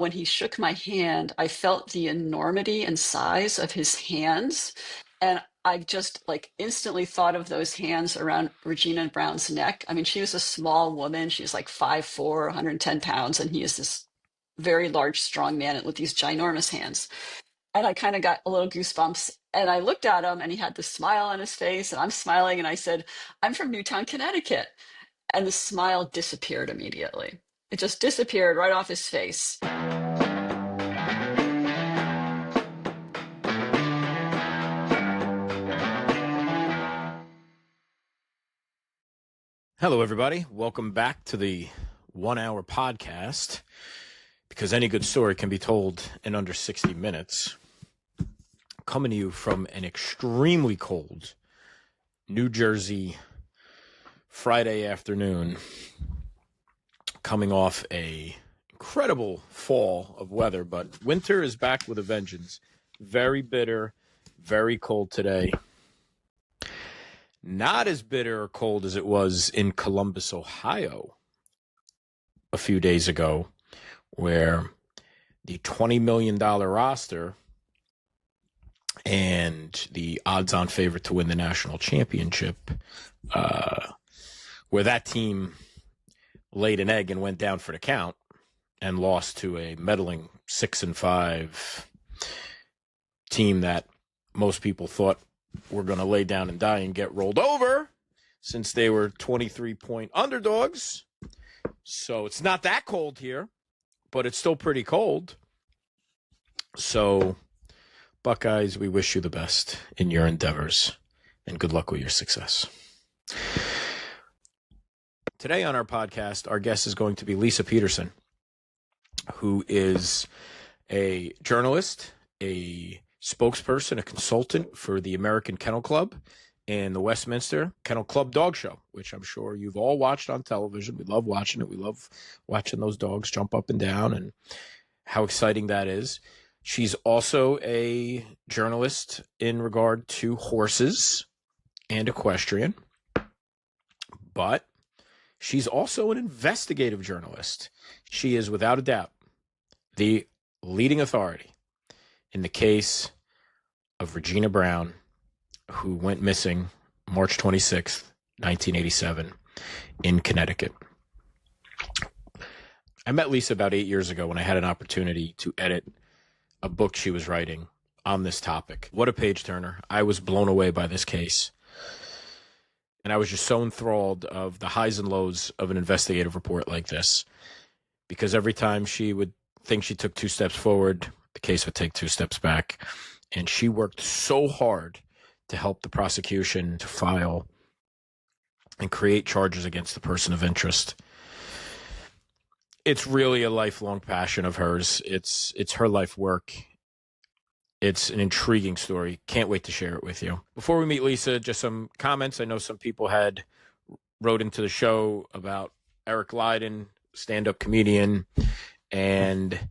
when he shook my hand, I felt the enormity and size of his hands. And I just like instantly thought of those hands around Regina Brown's neck. I mean, she was a small woman. She was like 5'4", 110 pounds, and he is this very large, strong man with these ginormous hands. And I kind of got a little goosebumps. And I looked at him, and he had this smile on his face, and I'm smiling, and I said, "I'm from Newtown, Connecticut." And the smile disappeared immediately. It just disappeared right off his face. Hello, everybody. Welcome back to the 1 hour podcast, because any good story can be told in under 60 minutes. Coming to you from an extremely cold New Jersey Friday afternoon, coming off a incredible fall of weather, but winter is back with a vengeance. Very bitter, very cold today. Not as bitter or cold as it was in Columbus, Ohio a few days ago, where the $20 million roster and the odds-on favorite to win the national championship, where that team laid an egg and went down for the count and lost to a meddling 6-5 team that most people thought were going to lay down and die and get rolled over, since they were 23-point underdogs. So it's not that cold here, but it's still pretty cold. So, Buckeyes, we wish you the best in your endeavors, and good luck with your success. Today on our podcast, our guest is going to be Lisa Peterson, who is a journalist, a spokesperson, a consultant for the American Kennel Club and the Westminster Kennel Club dog show, which I'm sure you've all watched on television. We love watching it. We love watching those dogs jump up and down and how exciting that is. She's also a journalist in regard to horses and equestrian, but she's also an investigative journalist. She is, without a doubt, the leading authority in the case of Regina Brown, who went missing March 26th, 1987, in Connecticut. I met Lisa about 8 years ago when I had an opportunity to edit a book she was writing on this topic. What a page turner. I was blown away by this case. And I was just so enthralled of the highs and lows of an investigative report like this, because every time she would think she took 2 steps forward, the case would take 2 steps back. And she worked so hard to help the prosecution to file and create charges against the person of interest. It's really a lifelong passion of hers. It's her life work. It's an intriguing story. Can't wait to share it with you. Before we meet Lisa, just some comments. I know some people had wrote into the show about Eric Lydon, stand-up comedian, and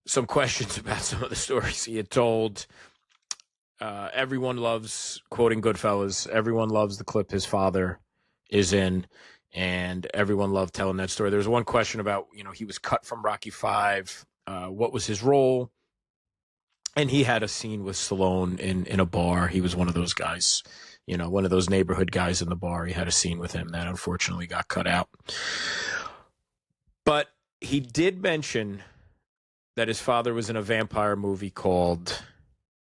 some questions about some of the stories he had told. Everyone loves quoting Goodfellas. Everyone loves the clip his father is in, and everyone loved telling that story. There was one question about, he was cut from Rocky V. What was his role? And he had a scene with Stallone in a bar. He was one of those guys, one of those neighborhood guys in the bar. He had a scene with him that unfortunately got cut out. But he did mention that his father was in a vampire movie called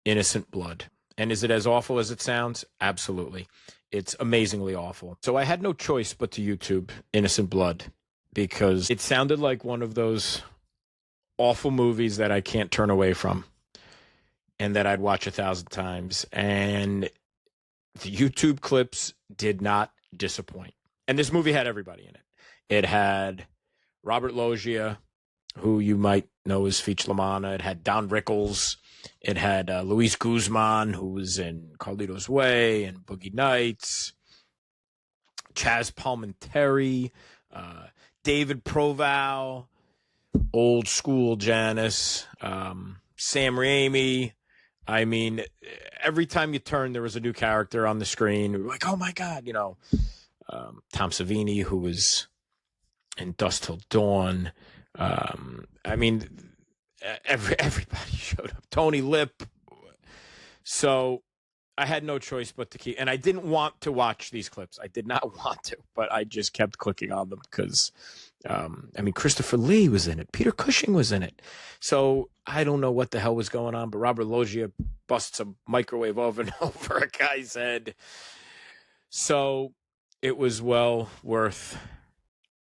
Innocent Blood. And is it as awful as it sounds? Absolutely. It's amazingly awful. So I had no choice but to YouTube Innocent Blood, because it sounded like one of those awful movies that I can't turn away from and that I'd watch 1,000 times. And the YouTube clips did not disappoint. And this movie had everybody in it. It had Robert Loggia, who you might know as Feech LaManna. It had Don Rickles. It had Luis Guzman, who was in Carlito's Way and Boogie Nights. Chaz Palminteri, David Proval, old school Janice, Sam Raimi. I mean, every time you turn, there was a new character on the screen. We were like, oh my God, Tom Savini, who was in Dusk Till Dawn. I mean, everybody showed up. Tony Lip. So I had no choice but to keep, and I didn't want to watch these clips. I did not want to, but I just kept clicking on them because, I mean, Christopher Lee was in it. Peter Cushing was in it. So I don't know what the hell was going on, but Robert Loggia busts a microwave oven over a guy's head. So it was well worth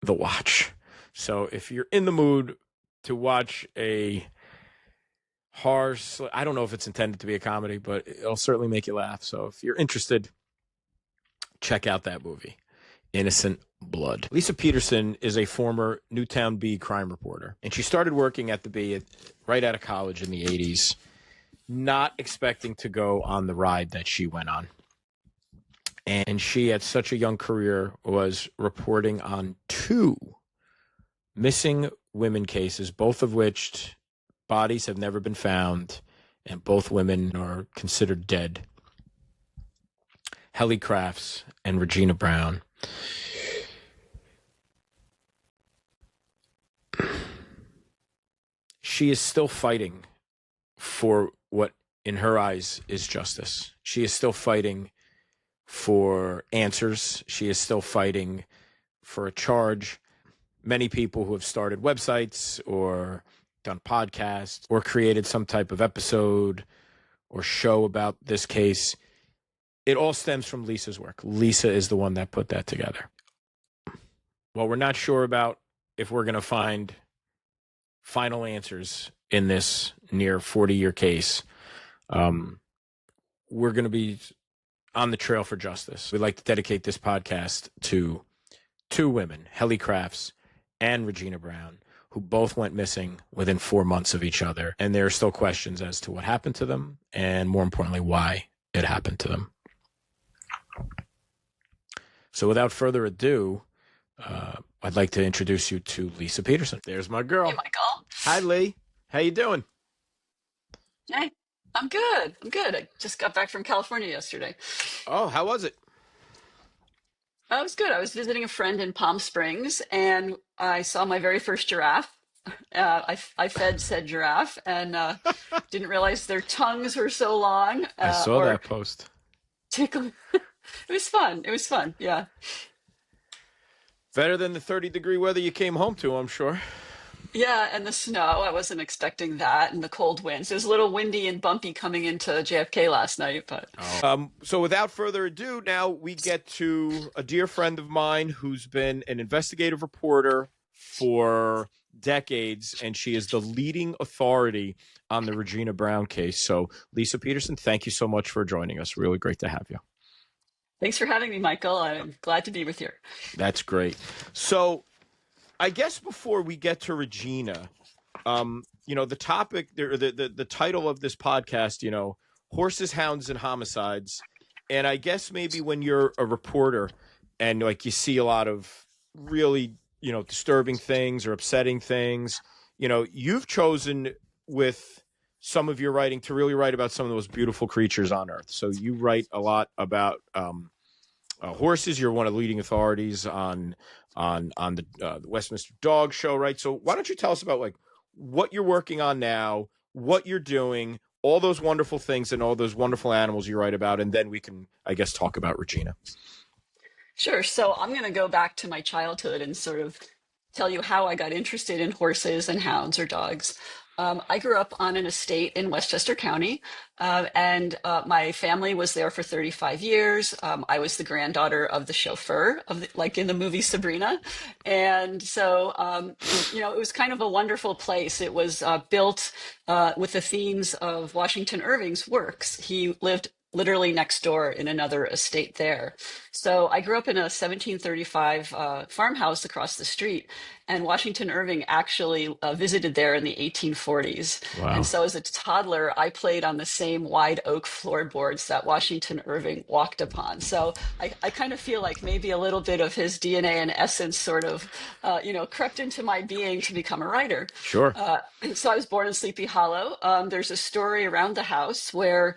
the watch. So if you're in the mood to watch a horror, I don't know if it's intended to be a comedy, but it'll certainly make you laugh. So if you're interested, check out that movie, Innocent Blood. Lisa Peterson is a former Newtown Bee crime reporter, and she started working at the Bee right out of college in the 80s, not expecting to go on the ride that she went on. And she, at such a young career, was reporting on 2 missing women cases, both of which bodies have never been found, and both women are considered dead. Helle Crafts and Regina Brown. She is still fighting for what, in her eyes, is justice. She is still fighting for answers. She is still fighting for a charge. Many people who have started websites or done podcasts or created some type of episode or show about this case, it all stems from Lisa's work. Lisa is the one that put that together. Well, we're not sure about if we're going to find final answers in this near 40-year case. We're going to be on the trail for justice. We'd like to dedicate this podcast to 2 women, Helle Crafts and Regina Brown, who both went missing within 4 months of each other. And there are still questions as to what happened to them, and more importantly, why it happened to them. So without further ado, I'd like to introduce you to Lisa Peterson. There's my girl. Hey, Michael. Hi, Lee. How you doing? Hey, I'm good. I'm good. I just got back from California yesterday. Oh, how was it? I was good. I was visiting a friend in Palm Springs, and I saw my very first giraffe. I fed said giraffe, and didn't realize their tongues were so long. I saw Or that post. tickle. It was fun. It was fun. Yeah. Better than the 30-degree weather you came home to, I'm sure. Yeah, and the snow. I wasn't expecting that, and the cold winds. It was a little windy and bumpy coming into JFK last night, but So without further ado, now we get to a dear friend of mine who's been an investigative reporter for decades, and she is the leading authority on the Regina Brown case. So Lisa Peterson, thank you so much for joining us. Really great to have you. thanks for having me, Michael. I'm glad to be with you. That's great. So I guess before we get to Regina, the topic, the title of this podcast, horses, hounds, and homicides. And I guess maybe when you're a reporter and like you see a lot of really, disturbing things or upsetting things, you've chosen with some of your writing to really write about some of the most beautiful creatures on earth. So you write a lot about horses. You're one of the leading authorities on the Westminster Dog Show, right? So why don't you tell us about like what you're working on now, what you're doing, all those wonderful things and all those wonderful animals you write about, and then we can, I guess, talk about Regina. Sure. So I'm going to go back to my childhood and sort of tell you how I got interested in horses and hounds or dogs. I grew up on an estate in Westchester County, and my family was there for 35 years. I was the granddaughter of the chauffeur, like in the movie Sabrina. And so, it was kind of a wonderful place. It was built with the themes of Washington Irving's works. He lived literally next door in another estate there. So I grew up in a 1735 farmhouse across the street, and Washington Irving actually visited there in the 1840s. Wow. And so as a toddler, I played on the same wide oak floorboards that Washington Irving walked upon. So I kind of feel like maybe a little bit of his DNA and essence sort of, crept into my being to become a writer. Sure. So I was born in Sleepy Hollow. There's a story around the house where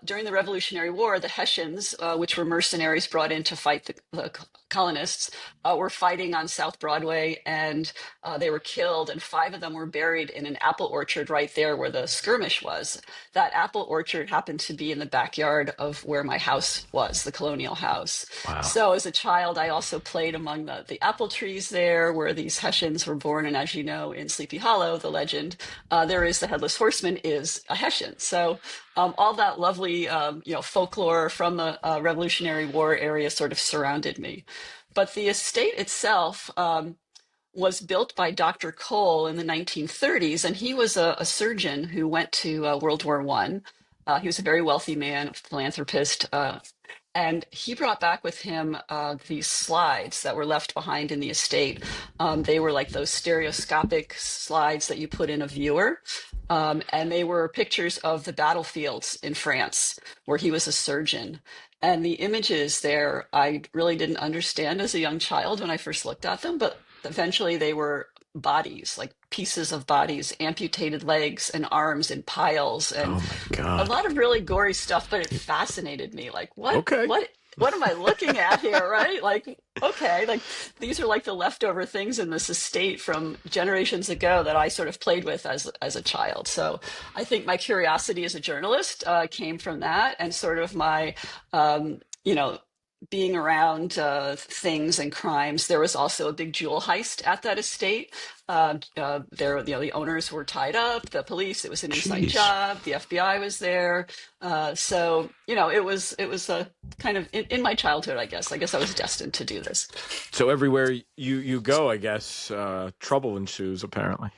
during the Revolutionary War, the Hessians, which were mercenaries brought in to fight the colonists were fighting on South Broadway, and they were killed, and 5 of them were buried in an apple orchard right there where the skirmish was. That apple orchard happened to be in the backyard of where my house was, the colonial house. Wow. So as a child, I also played among the apple trees there where these Hessians were born. And as you know, in Sleepy Hollow, the legend, there is the Headless Horseman is a Hessian. So all that lovely, folklore from the Revolutionary War area sort of surrounded me. But the estate itself was built by Dr. Cole in the 1930s, and he was a surgeon who went to World War One. He was a very wealthy man, philanthropist, and he brought back with him these slides that were left behind in the estate. They were like those stereoscopic slides that you put in a viewer. And they were pictures of the battlefields in France where he was a surgeon. And the images there, I really didn't understand as a young child when I first looked at them, but eventually they were bodies, like pieces of bodies, amputated legs and arms in piles, and Oh my a God. lot of really gory stuff, but it fascinated me. Like, Okay. what am I looking at here, right? Like, okay, like these are like the leftover things in this estate from generations ago that I sort of played with as a child. So I think my curiosity as a journalist came from that, and sort of my, um, you know, being around things and crimes. There was also a big jewel heist at that estate. The owners were tied up, the police, it was an inside Jeez. job, the FBI was there. So, it was a kind of in my childhood, I guess. I guess I was destined to do this. So everywhere you go, I guess, trouble ensues, apparently.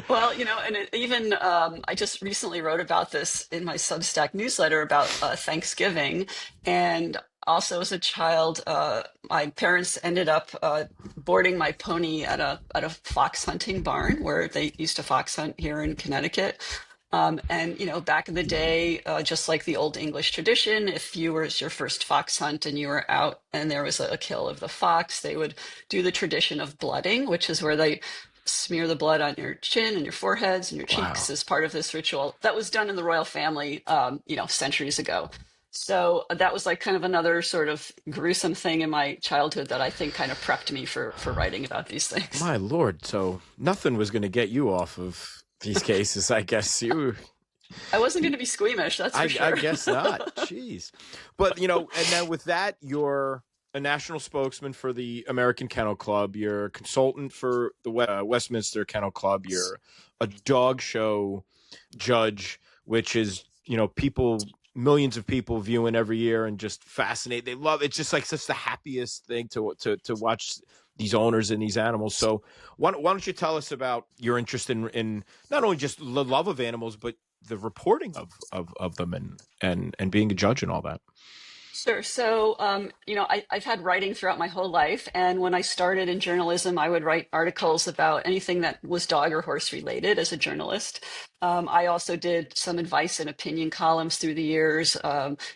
Well, and even I just recently wrote about this in my Substack newsletter about Thanksgiving. And also as a child, my parents ended up boarding my pony at a fox hunting barn where they used to fox hunt here in Connecticut. And back in the day, just like the old English tradition, if you were your first fox hunt and you were out and there was a kill of the fox, they would do the tradition of blooding, which is where they smear the blood on your chin and your foreheads and your cheeks Wow. as part of this ritual that was done in the royal family, centuries ago. So that was like kind of another sort of gruesome thing in my childhood that I think kind of prepped me for writing about these things. My Lord. So nothing was going to get you off of these cases, I guess. I wasn't going to be squeamish, that's for I sure. guess not. Jeez. But, and then with that, you're a national spokesman for the American Kennel Club. You're a consultant for the Westminster Kennel Club. You're a dog show judge, which is, people, millions of people viewing every year and just fascinated. They love it. It's just like such the happiest thing to watch these owners and these animals. So why don't you tell us about your interest in not only just the love of animals, but the reporting of them and being a judge and all that. Sure. So, I've had writing throughout my whole life. And when I started in journalism, I would write articles about anything that was dog or horse related as a journalist. I also did some advice and opinion columns through the years.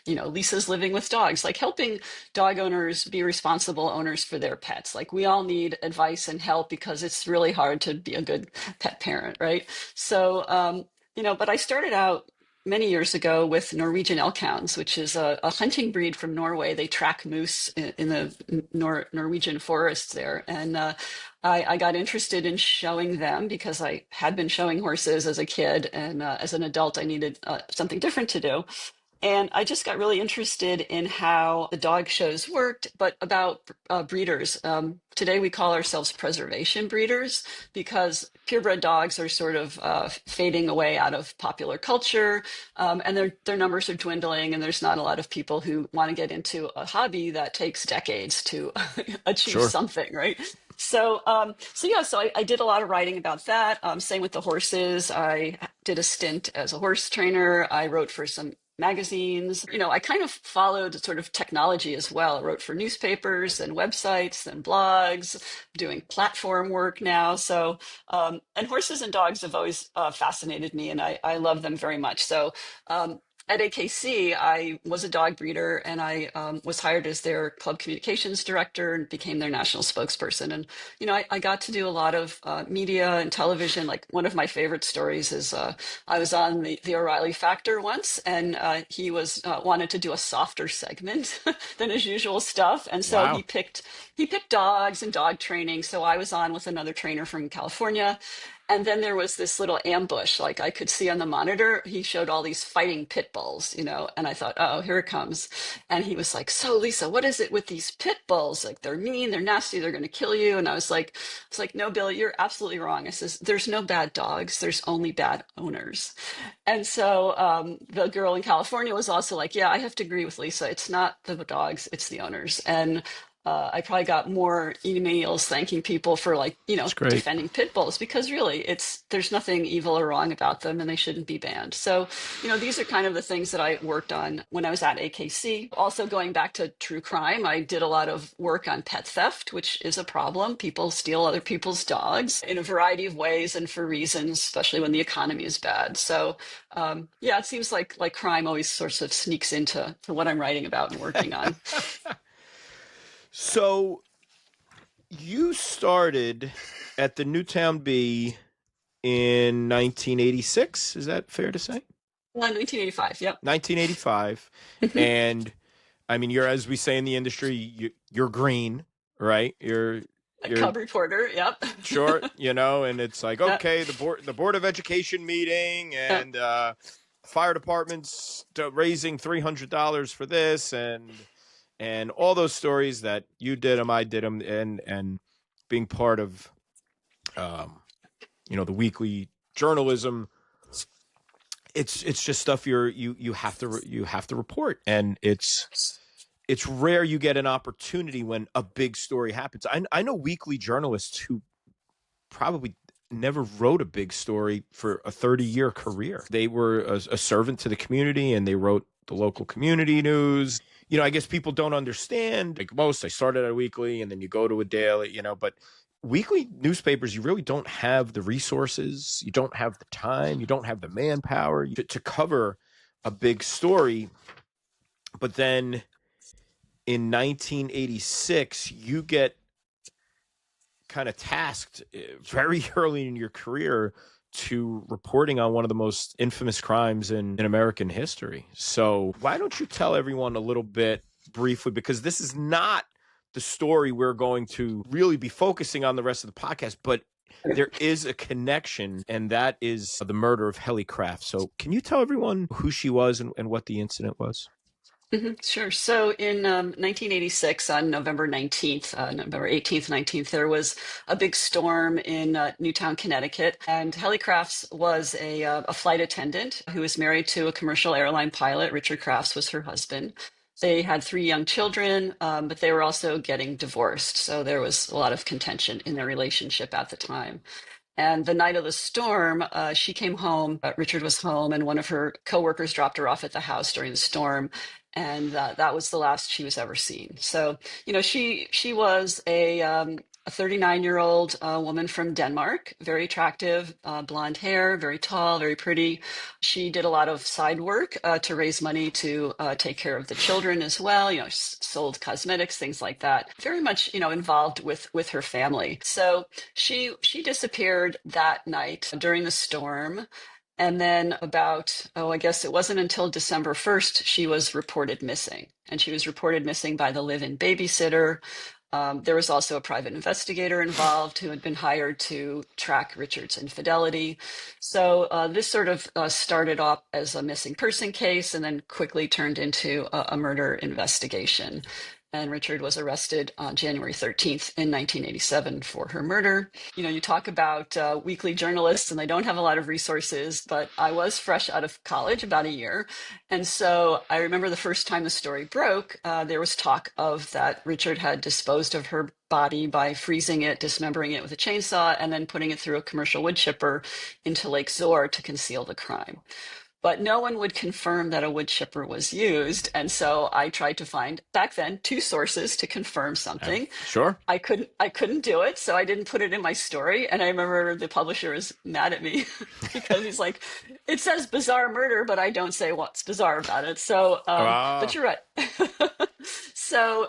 Lisa's Living with Dogs, like helping dog owners be responsible owners for their pets. Like we all need advice and help because it's really hard to be a good pet parent, right? So, but I started out many years ago with Norwegian Elkhounds, which is a hunting breed from Norway. They track moose in the Norwegian forests there. And I got interested in showing them because I had been showing horses as a kid. And as an adult, I needed something different to do. And I just got really interested in how the dog shows worked, but about breeders. Today we call ourselves preservation breeders because purebred dogs are sort of fading away out of popular culture, and their numbers are dwindling, and there's not a lot of people who want to get into a hobby that takes decades to achieve Sure. something, right? So I did a lot of writing about that. Same with the horses. I did a stint as a horse trainer. I wrote for some magazines. I kind of followed sort of technology as well. I wrote for newspapers and websites and blogs, doing platform work now. So, and horses and dogs have always fascinated me, and I love them very much. So, at AKC, I was a dog breeder, and I was hired as their club communications director and became their national spokesperson. And I got to do a lot of media and television. Like, one of my favorite stories is I was on the O'Reilly Factor once, and he was wanted to do a softer segment than his usual stuff, and so Wow. he picked dogs and dog training. So I was on with another trainer from California. And then there was this little ambush, like I could see on the monitor. He showed all these fighting pit bulls, and I thought, oh, here it comes. And he was like, "So, Lisa, what is it with these pit bulls? Like, they're mean, they're nasty, they're going to kill you." And I was like, "No, Billy, you're absolutely wrong." I says, "There's no bad dogs, there's only bad owners." And so the girl in California was also like, "Yeah, I have to agree with Lisa. It's not the dogs, it's the owners." And I probably got more emails thanking people for, like, That's great. defending pit bulls, because really there's nothing evil or wrong about them, and they shouldn't be banned. So, these are kind of the things that I worked on when I was at AKC. Also, going back to true crime, I did a lot of work on pet theft, which is a problem. People steal other people's dogs in a variety of ways and for reasons, especially when the economy is bad. So, yeah, it seems like crime always sort of sneaks into what I'm writing about and working on. So you started at the Newtown Bee in 1986. Is that fair to say? 1985. Yep. 1985. And I mean, you're, as we say in the industry, you're green, right? A You're cub reporter. Yep. short, and it's like, Yep. okay, the board of education meeting, Yep. and fire department's raising $300 for this, and all those stories that you did them, I did them, and being part of the weekly journalism. It's just stuff you have to report, and it's rare you get an opportunity when a big story happens. I know weekly journalists who probably never wrote a big story for a 30-year career. They were a servant to the community, and they wrote the local community news. I guess people don't understand. Like most, I started at a weekly, and then you go to a daily, but weekly newspapers, you really don't have the resources, you don't have the time, you don't have the manpower to cover a big story. But then in 1986, you get kind of tasked very early in your career to reporting on one of the most infamous crimes in American history. So why don't you tell everyone a little bit briefly, because this is not the story we're going to really be focusing on the rest of the podcast, but there is a connection, and that is the murder of Helle Crafts. So can you tell everyone who she was and what the incident was? Sure. So in 1986, on November 18th, 19th, there was a big storm in Newtown, Connecticut. And Helle Crafts was a flight attendant who was married to a commercial airline pilot. Richard Crafts was her husband. They had 3 young children, but they were also getting divorced. So there was a lot of contention in their relationship at the time. And the night of the storm, she came home. Richard was home, and one of her coworkers dropped her off at the house during the storm, and that was the last she was ever seen. So, she was a 39-year-old woman from Denmark, very attractive, blonde hair, very tall, very pretty. She did a lot of side work to raise money to take care of the children as well. Sold cosmetics, things like that. Very much, involved with her family. So she disappeared that night during the storm. And then I guess it wasn't until December 1st, she was reported missing. And she was reported missing by the live-in babysitter. There was also a private investigator involved who had been hired to track Richard's infidelity. So this sort of started off as a missing person case, and then quickly turned into a murder investigation. And Richard was arrested on January 13th in 1987 for her murder. You talk about weekly journalists, and they don't have a lot of resources, but I was fresh out of college, about a year. And so I remember the first time the story broke, there was talk of that Richard had disposed of her body by freezing it, dismembering it with a chainsaw, and then putting it through a commercial wood chipper into Lake Zor to conceal the crime. but no one would confirm that a wood chipper was used. And so I tried to find back then two sources to confirm something. Sure. I couldn't do it, so I didn't put it in my story. And I remember the publisher was mad at me because he's like, it says bizarre murder, but I don't say what's bizarre about it. So, but Ah, you're right. So,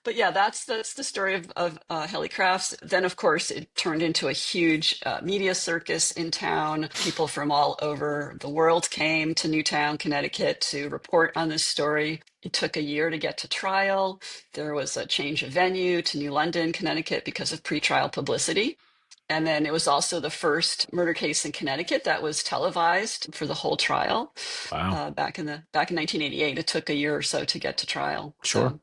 but yeah, that's the story of Helle Crafts. Then, of course, it turned into a huge media circus in town. People from all over the world came to Newtown, Connecticut, to report on this story. It took a year to get to trial. There was a change of venue to New London, Connecticut, because of pretrial publicity. And then it was also the first murder case in Connecticut that was televised for the whole trial. wow. Back in 1988. It took a year or so to get to trial. Sure. So,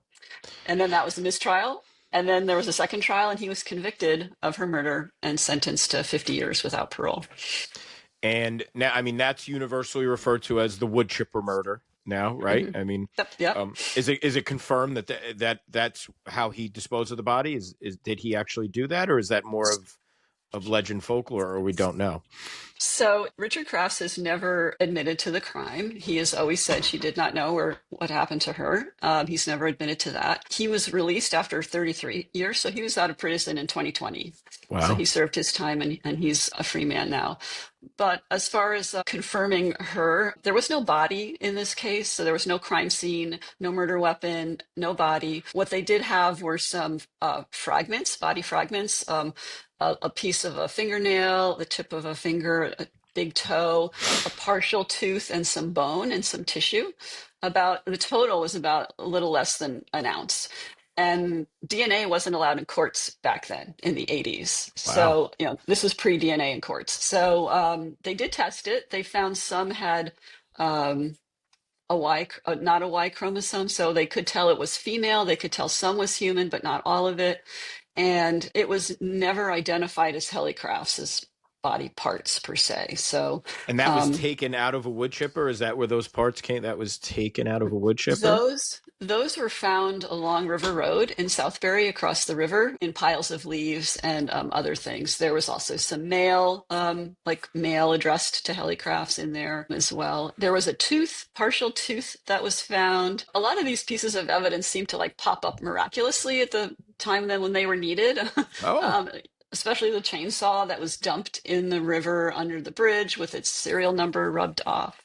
and then that was a mistrial. And then there was a second trial, and he was convicted of her murder and sentenced to 50 years without parole. And now, I mean, that's universally referred to as the Woodchipper murder now, right? Mm-hmm. I mean, Yep. is it confirmed that that's how he disposed of the body? Is did he actually do that, or is that more of legend folklore, or we don't know? So Richard Crafts has never admitted to the crime. He has always said she did not know or what happened to her. He's never admitted to that. He was released after 33 years, so he was out of prison in 2020. So Wow. he served his time, and he's a free man now. But as far as confirming her, there was no body in this case. So there was no crime scene, no murder weapon, no body. What they did have were some fragments, body fragments, a piece of a fingernail, the tip of a finger, a big toe, a partial tooth, and some bone and some tissue. About the total was about a little less than an ounce. And DNA wasn't allowed in courts back then in the 80s. Wow. So, this was pre-DNA in courts. So they did test it. They found some had um, not a Y chromosome. So they could tell it was female. They could tell some was human, but not all of it. And it was never identified as Helle Crafts' body parts per se. So And that was um, taken out of a wood chipper? Is that where those parts came? That was taken out of a wood chipper? those were found along River Road in Southbury, across the river, in piles of leaves and other things. There was also some mail, like mail addressed to Helle Crafts in there as well. There was a tooth, partial tooth, that was found. A lot of these pieces of evidence seem to like pop up miraculously at the time then when they were needed. Oh, um, Especially the chainsaw that was dumped in the river under the bridge with its serial number rubbed off.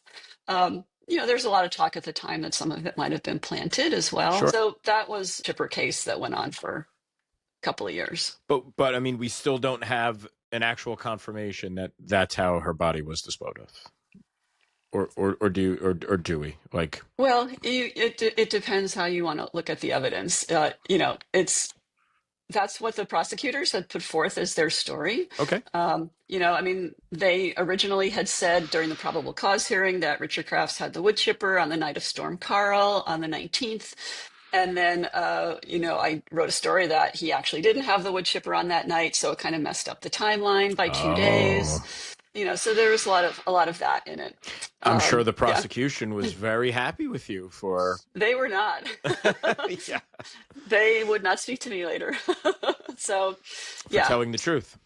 There's a lot of talk at the time that some of it might have been planted as well. sure. So that was a chipper case that went on for a couple of years. But I mean, we still don't have an actual confirmation that that's how her body was disposed of. Or do we like? Well, it depends how you want to look at the evidence. That's what the prosecutors had put forth as their story. Okay. They originally had said during the probable cause hearing that Richard Crafts had the wood chipper on the night of Storm Carl on the 19th. And then, I wrote a story that he actually didn't have the wood chipper on that night. So it kind of messed up the timeline by 2 days. Oh, So there was a lot of that in it. I'm sure the Yeah, prosecution was very happy with you for. they were not. Yeah, They would not speak to me later. So, for yeah. telling the truth.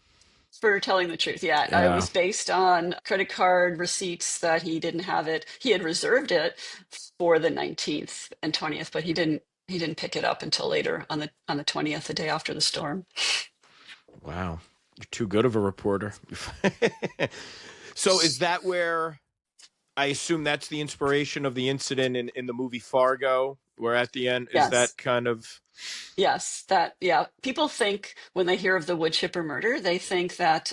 For telling the truth, yeah. It Yeah. was based on credit card receipts that he didn't have it. He had reserved it for the 19th and 20th, but he didn't pick it up until later on the 20th, the day after the storm. Wow, you're too good of a reporter. So is that where I assume that's the inspiration of the incident in the movie Fargo, where at the end is Yes. that kind of. Yes, yeah. People think when they hear of the wood chipper murder, they think that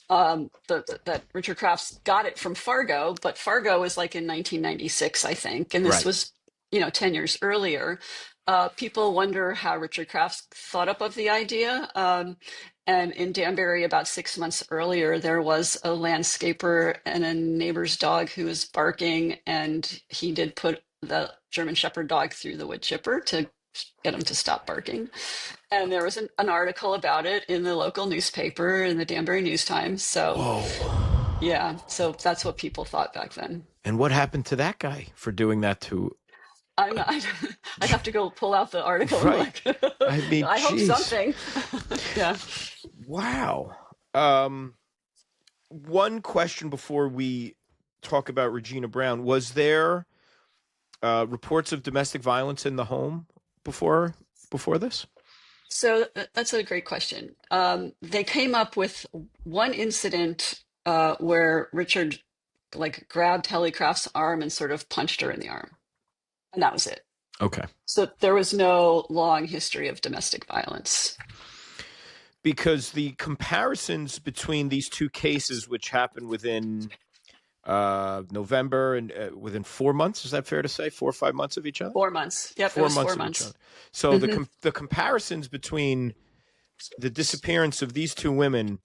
that Richard Crafts got it from Fargo, but Fargo was like in 1996, I think, and this Right. was 10 years earlier. People wonder how Richard Crafts thought up of the idea. And in Danbury, about 6 months earlier, there was a landscaper and a neighbor's dog who was barking, and he did put the German Shepherd dog through the wood chipper to get him to stop barking. And there was an article about it in the local newspaper, in the Danbury News Times. So, Whoa. yeah, so that's what people thought back then. And what happened to that guy for doing that to? I'm not, I'd have to go pull out the article Right. and look. I mean, I hope geez. something. Yeah. Wow. One question before we talk about Regina Brown. Was there reports of domestic violence in the home before this? So that's a great question. They came up with one incident where Richard like grabbed Helle Crafts' arm and sort of punched her in the arm, and that was it. Okay. So there was no long history of domestic violence. Because the comparisons between these two cases, which happened within November and within 4 months, is that fair to say? 4 or 5 months of each other? 4 months. Yep, it 4 was months 4 of each months. other. So Mm-hmm. the comparisons between the disappearance of these two women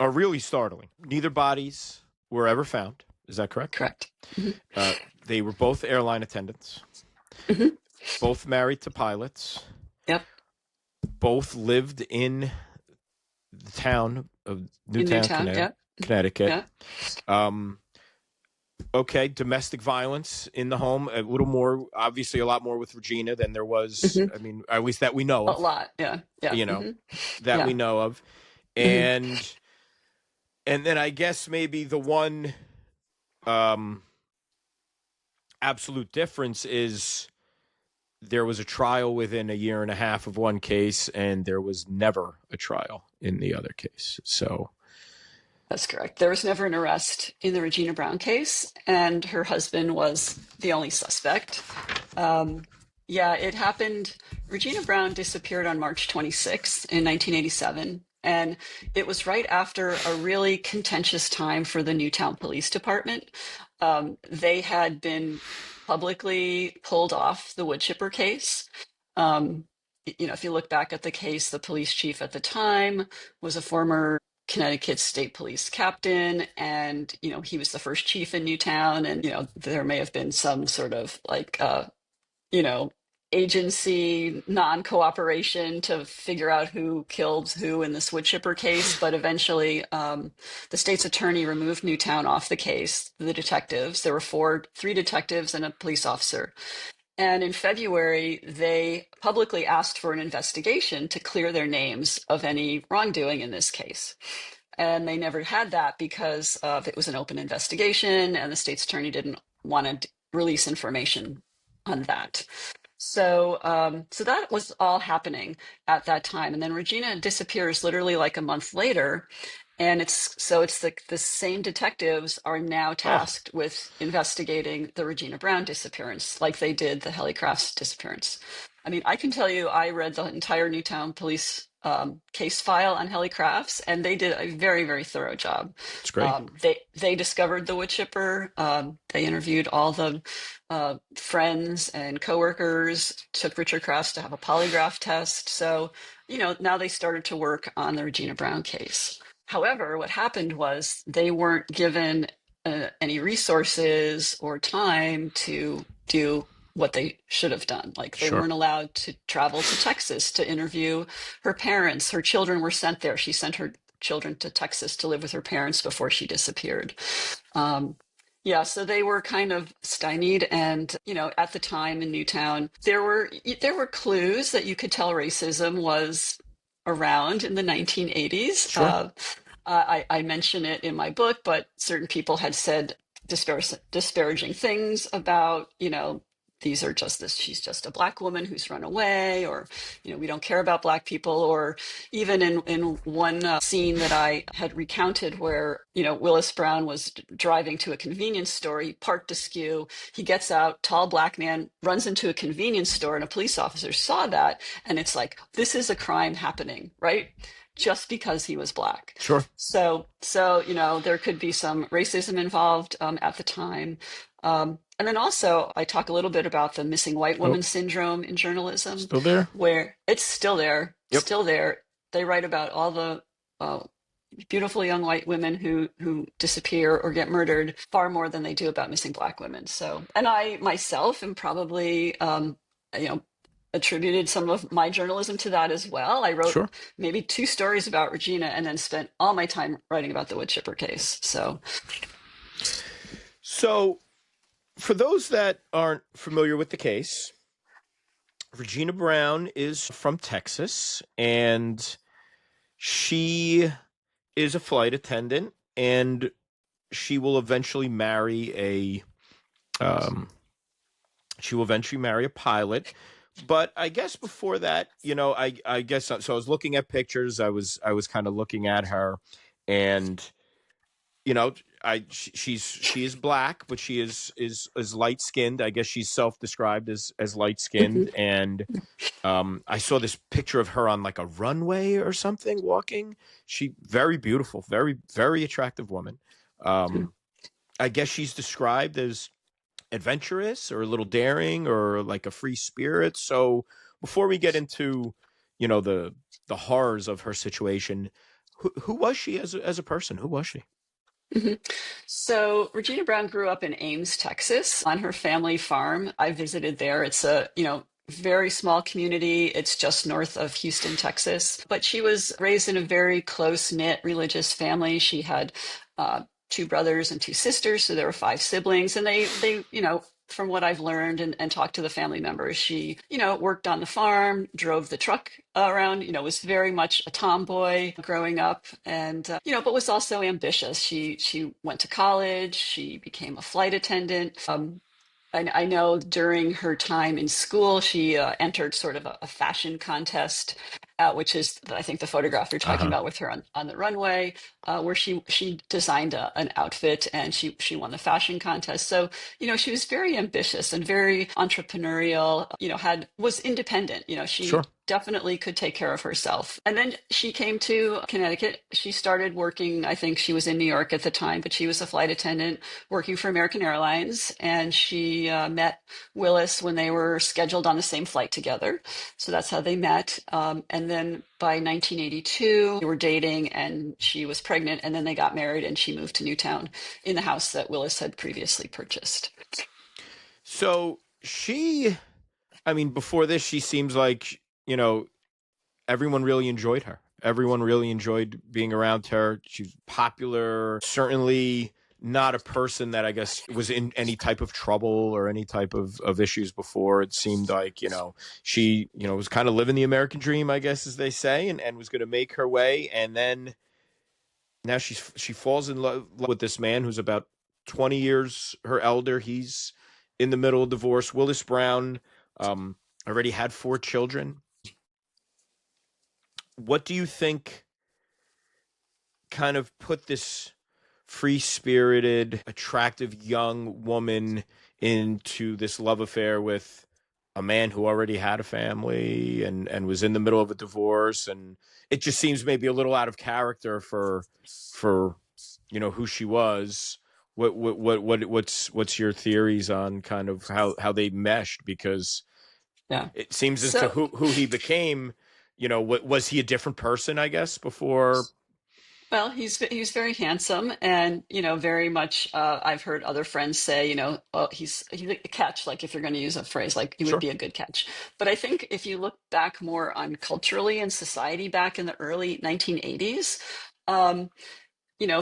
are really startling. Neither bodies were ever found. Is that correct? Correct. Mm-hmm. They were both airline attendants, Mm-hmm. both married to pilots, Yep. both lived in the town of Newtown, Yep. Connecticut. Yeah. Okay, domestic violence in the home, a little more, obviously a lot more with Regina than there was, Mm-hmm. I mean, at least that we know A of. lot. Yeah. Yeah. You know, Mm-hmm. that Yeah. we know of. Mm-hmm. And then I guess maybe the one absolute difference is there was a trial within a year and a half of one case, and there was never a trial in the other case. So That's correct. There was never an arrest in the Regina Brown case, and her husband was the only suspect. Yeah, it happened. Regina Brown disappeared on March 26th in 1987, and it was right after a really contentious time for the Newtown Police Department. They had been publicly pulled off the Woodchipper case. If you look back at the case, the police chief at the time was a former Connecticut State Police captain, and he was the first chief in Newtown, and there may have been some sort of like you know agency non-cooperation to figure out who killed who in this Woodchipper case, but eventually the state's attorney removed Newtown off the case. The detectives, there were three detectives and a police officer, and in February they publicly asked for an investigation to clear their names of any wrongdoing in this case. And they never had that because it was an open investigation, and the state's attorney didn't want to release information on that. So that was all happening at that time, and then Regina disappears literally like a month later, and it's like the same detectives are now tasked with investigating the Regina Brown disappearance, like they did the Helle Crafts disappearance. I mean, I can tell you, I read the entire Newtown police case file on Helle Crafts, and they did a very, very thorough job. it's great. They discovered the Woodchipper. They interviewed all the friends and coworkers, took Richard Crafts to have a polygraph test. So, now they started to work on the Regina Brown case. However, what happened was they weren't given any resources or time to do what they should have done. Like they Sure. weren't allowed to travel to Texas to interview her parents. Her children were sent there. She sent her children to Texas to live with her parents before she disappeared. Yeah, so they were kind of stymied, and at the time in Newtown, there were clues that you could tell racism was around in the 1980s. Sure. I mention it in my book, but certain people had said disparaging things about, she's just a black woman who's run away, or, we don't care about black people, or even in one scene that I had recounted where, Willis Brown was driving to a convenience store, he parked askew, he gets out, tall black man, runs into a convenience store, and a police officer saw that, and it's like, this is a crime happening, right? Just because he was black. Sure. So there could be some racism involved at the time. And then also, I talk a little bit about the missing white woman syndrome in journalism. Still there? Where it's still there. Yep. Still there. They write about all the beautiful young white women who disappear or get murdered far more than they do about missing black women. So, and I myself am probably, attributed some of my journalism to that as well. I wrote maybe 2 stories about Regina and then spent all my time writing about the Woodchipper case. So for those that aren't familiar with the case, Regina Brown is from Texas, and she is a flight attendant, and she will eventually marry um, a pilot. But I guess before that, I guess so. I was looking at pictures. I was kind of looking at her, and you know, she is black, but she is light skinned. I guess she's self described as light skinned, Mhm. and I saw this picture of her on like a runway or something walking. She very beautiful, very very attractive woman. Um, I guess she's described as adventurous or a little daring or like a free spirit. So before we get into, the horrors of her situation, who was she as a person? Who was she? Mhm. So Regina Brown grew up in Ames, Texas, on her family farm. I visited there. It's a, very small community. It's just north of Houston, Texas. But she was raised in a very close-knit religious family. She had two brothers and two sisters, so there were five siblings. And they, from what I've learned and talked to the family members, she, worked on the farm, drove the truck around, was very much a tomboy growing up, and but was also ambitious. She went to college. She became a flight attendant. I know during her time in school, she entered sort of a fashion contest, which is, I think, the photograph you're Uh talking huh. about with her on the runway, where she designed an outfit and she won the fashion contest. So, she was very ambitious and very entrepreneurial, was independent. She Sure. definitely could take care of herself. And then she came to Connecticut. She started working, I think she was in New York at the time, but she was a flight attendant working for American Airlines, and she met Willis when they were scheduled on the same flight together. So that's how they met. And then by 1982, they were dating, and she was pregnant, and then they got married, and she moved to Newtown in the house that Willis had previously purchased. So I mean, before this, she seems like, everyone really enjoyed her. Everyone really enjoyed being around her. She's popular. Certainly not a person that I guess was in any type of trouble or any type of issues before. It seemed like, she, was kind of living the American dream, I guess, as they say, and was going to make her way. And then now she falls in love with this man who's about 20 years her elder. He's in the middle of divorce. Willis Brown um, already had four children. What do you think kind of put this free spirited, attractive young woman into this love affair with a man who already had a family and was in the middle of a divorce? And it just seems maybe a little out of character for who she was. What's your theories on kind of how they meshed? Because Yeah. it seems as to So, who he became. What was he a different person, I guess, before? well, he's very handsome, and very much. I've heard other friends say, oh, he's a catch. Like, if you're going to use a phrase, like, he would Sure. be a good catch. But I think if you look back more on culturally and society back in the early 1980s, um,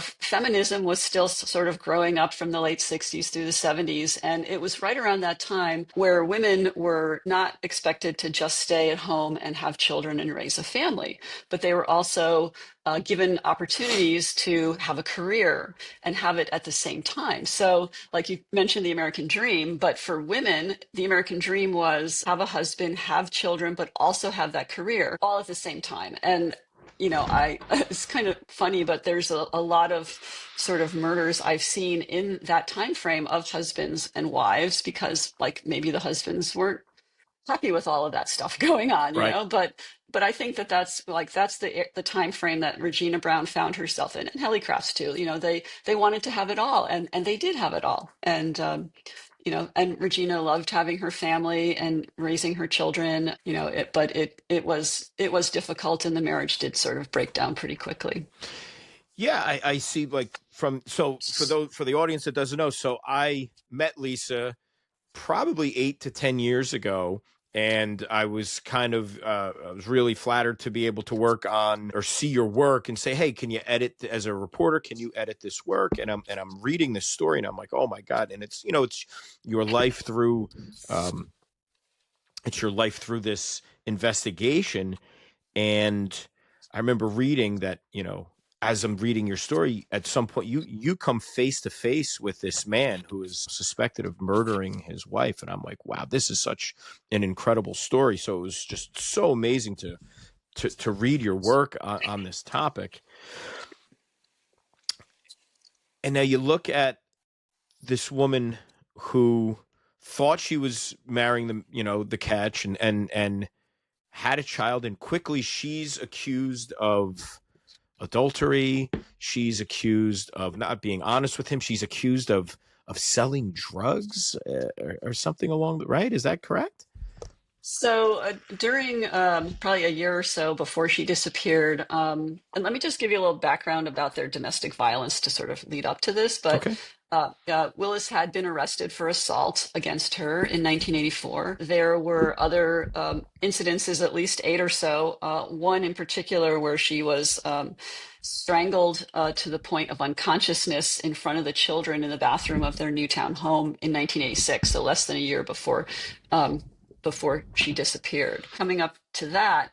feminism was still sort of growing up from the late 60s through the 70s. And it was right around that time where women were not expected to just stay at home and have children and raise a family, but they were also given opportunities to have a career and have it at the same time. So, like you mentioned, the American dream, but for women, the American dream was have a husband, have children, but also have that career all at the same time. And I it's kind of funny, but there's a lot of sort of murders I've seen in that time frame of husbands and wives because like maybe the husbands weren't happy with all of that stuff going on, Right. but I think that that's the time frame that Regina Brown found herself in, and Helle Crafts too. They wanted to have it all, and they did have it all, and and Regina loved having her family and raising her children. But it was difficult, and the marriage did sort of break down pretty quickly. Yeah, I see. Like for the audience that doesn't know, so I met Lisa probably 8 to 10 years ago, and I was really flattered to be able to work on or see your work and say, hey, can you edit as a reporter? Can you edit this work? And I'm reading this story, and I'm like, oh my god! And it's your life through um, it's your life through this investigation. And I remember reading that as I'm reading your story, at some point you come face to face with this man who is suspected of murdering his wife, and I'm like, wow, this is such an incredible story. So it was just so amazing to read your work on this topic. And now you look at this woman who thought she was marrying the catch and had a child, and quickly she's accused of adultery. She's accused of not being honest with him. She's accused of selling drugs or something along the right. Is that correct? So during probably a year or so before she disappeared, and let me just give you a little background about their domestic violence to sort of lead up to this. But Okay. Willis had been arrested for assault against her in 1984. There were other incidences, at least 8 or so. One in particular where she was strangled to the point of unconsciousness in front of the children in the bathroom of their Newtown home in 1986, so less than a year before she disappeared. Coming up to that,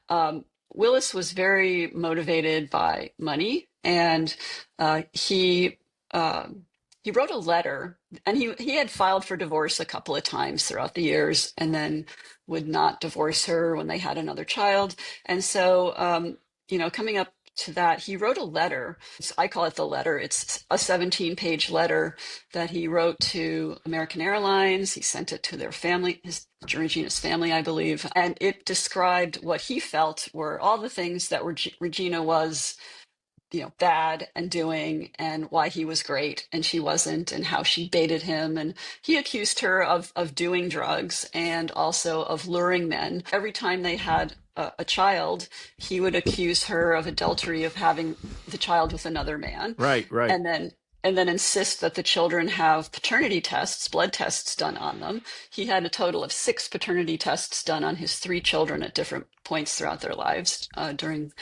Willis was very motivated by money, and he wrote a letter, and he had filed for divorce a couple of times throughout the years, and then would not divorce her when they had another child. And so, coming up to that, he wrote a letter. I call it the letter. It's a 17-page letter that he wrote to American Airlines. He sent it to their family, Regina's family, I believe. And it described what he felt were all the things that Regina was, bad and doing, and why he was great and she wasn't, and how she baited him. And he accused her of doing drugs and also of luring men. Every time they had a child, he would accuse her of adultery, of having the child with another man. Right. And then insist that the children have paternity tests, blood tests done on them. He had a total of 6 paternity tests done on his 3 children at different points throughout their lives during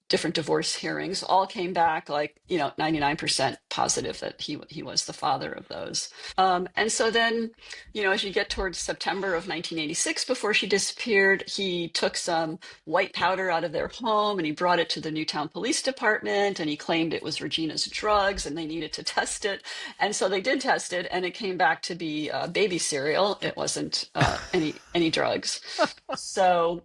different divorce hearings. All came back 99% positive that he was the father of those. And so then, as you get towards September of 1986, before she disappeared, he took some white powder out of their home and he brought it to the Newtown Police Department, and he claimed it was Regina's drugs and they needed to test it. And so they did test it, and it came back to be baby cereal. It wasn't any drugs. So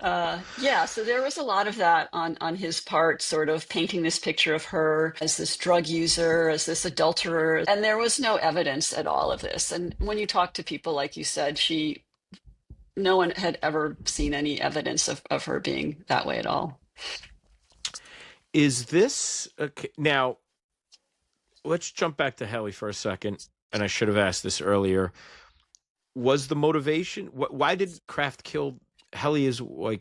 so there was a lot of that on his part, sort of painting this picture of her as this drug user, as this adulterer, and there was no evidence at all of this. And when you talk to people, like you said, no one had ever seen any evidence of her being that way at all. Is this now? Let's jump back to Helle for a second, and I should have asked this earlier. Was the motivation? Why did Kraft kill Helle?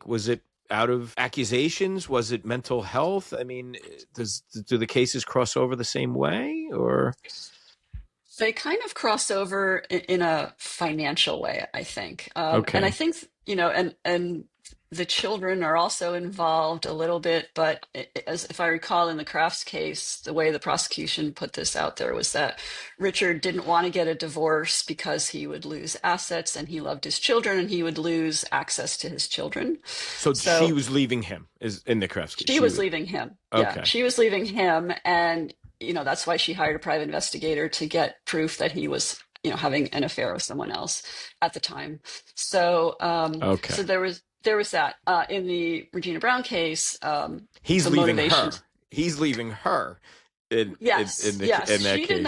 Was it out of accusations? Was it mental health? I mean, do the cases cross over the same way, or? They kind of cross over in a financial way, I think. Okay. And I think, and the children are also involved a little bit, but as if I recall in the Crafts case, the way the prosecution put this out there was that Richard didn't want to get a divorce because he would lose assets, and he loved his children, and he would lose access to his children. So she was leaving him, is in the Crafts case. She was leaving him. Okay. Yeah, she was leaving him, and that's why she hired a private investigator to get proof that he was having an affair with someone else at the time. So okay. So there was that in the Regina Brown case. He's leaving her. He's leaving her. Yes. In that case.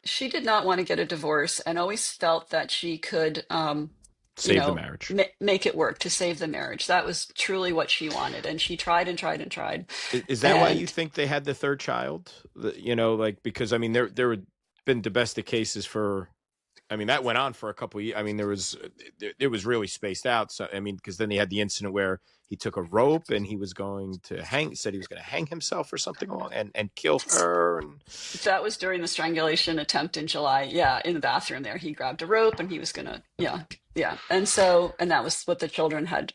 She did not want to get a divorce, and always felt that she could save the marriage, make it work, to save the marriage. That was truly what she wanted, and she tried and tried and tried. Is that why you think they had the third child? Because I mean, there had been domestic cases for. I mean, that went on for a couple of years. I mean, it was really spaced out. So, I mean, because then he had the incident where he took a rope and he was going to said he was going to hang himself or something along and kill her. And that was during the strangulation attempt in July. Yeah. In the bathroom there, he grabbed a rope and he was going to, yeah. And that was what the children had,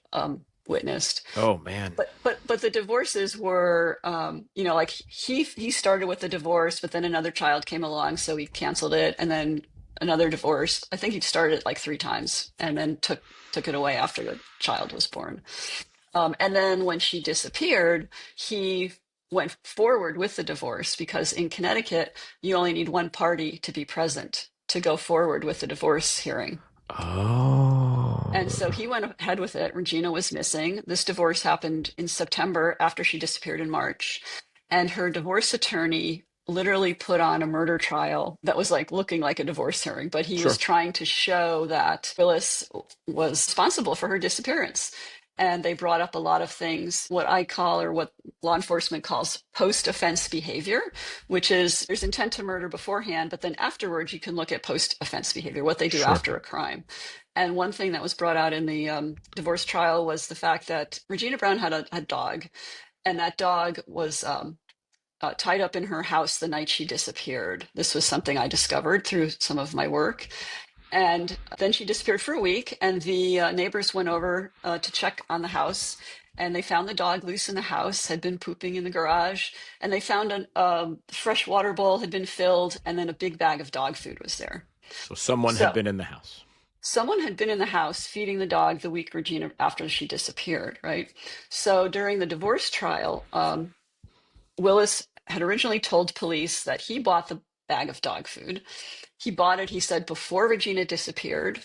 witnessed. Oh man. But the divorces were, he started with the divorce, but then another child came along. So he canceled it. And then another divorce. I think he started it 3 times and then took it away after the child was born. And then when she disappeared, he went forward with the divorce because in Connecticut, you only need one party to be present to go forward with the divorce hearing. And Oh, so he went ahead with it. Regina was missing. This divorce happened in September after she disappeared in March. And her divorce attorney literally put on a murder trial that was like looking like a divorce hearing, but he was sure, trying to show that Willis was responsible for her disappearance. And they brought up a lot of things, what I call, or what law enforcement calls post offense behavior, which is there's intent to murder beforehand, but then afterwards you can look at post offense behavior, what they do sure. after a crime. And one thing that was brought out in the divorce trial was the fact that Regina Brown had a dog, and that dog was tied up in her house the night she disappeared. This was something I discovered through some of my work. And then she disappeared for a week, and the neighbors went over to check on the house, and they found the dog loose in the house, had been pooping in the garage, and they found a fresh water bowl had been filled, and then a big bag of dog food was there. So someone had So been in the house. someone had been in the house feeding the dog the week Regina after she disappeared, right? So during the divorce trial, Willis had originally told police that he bought the bag of dog food. He bought it, he said, before Regina disappeared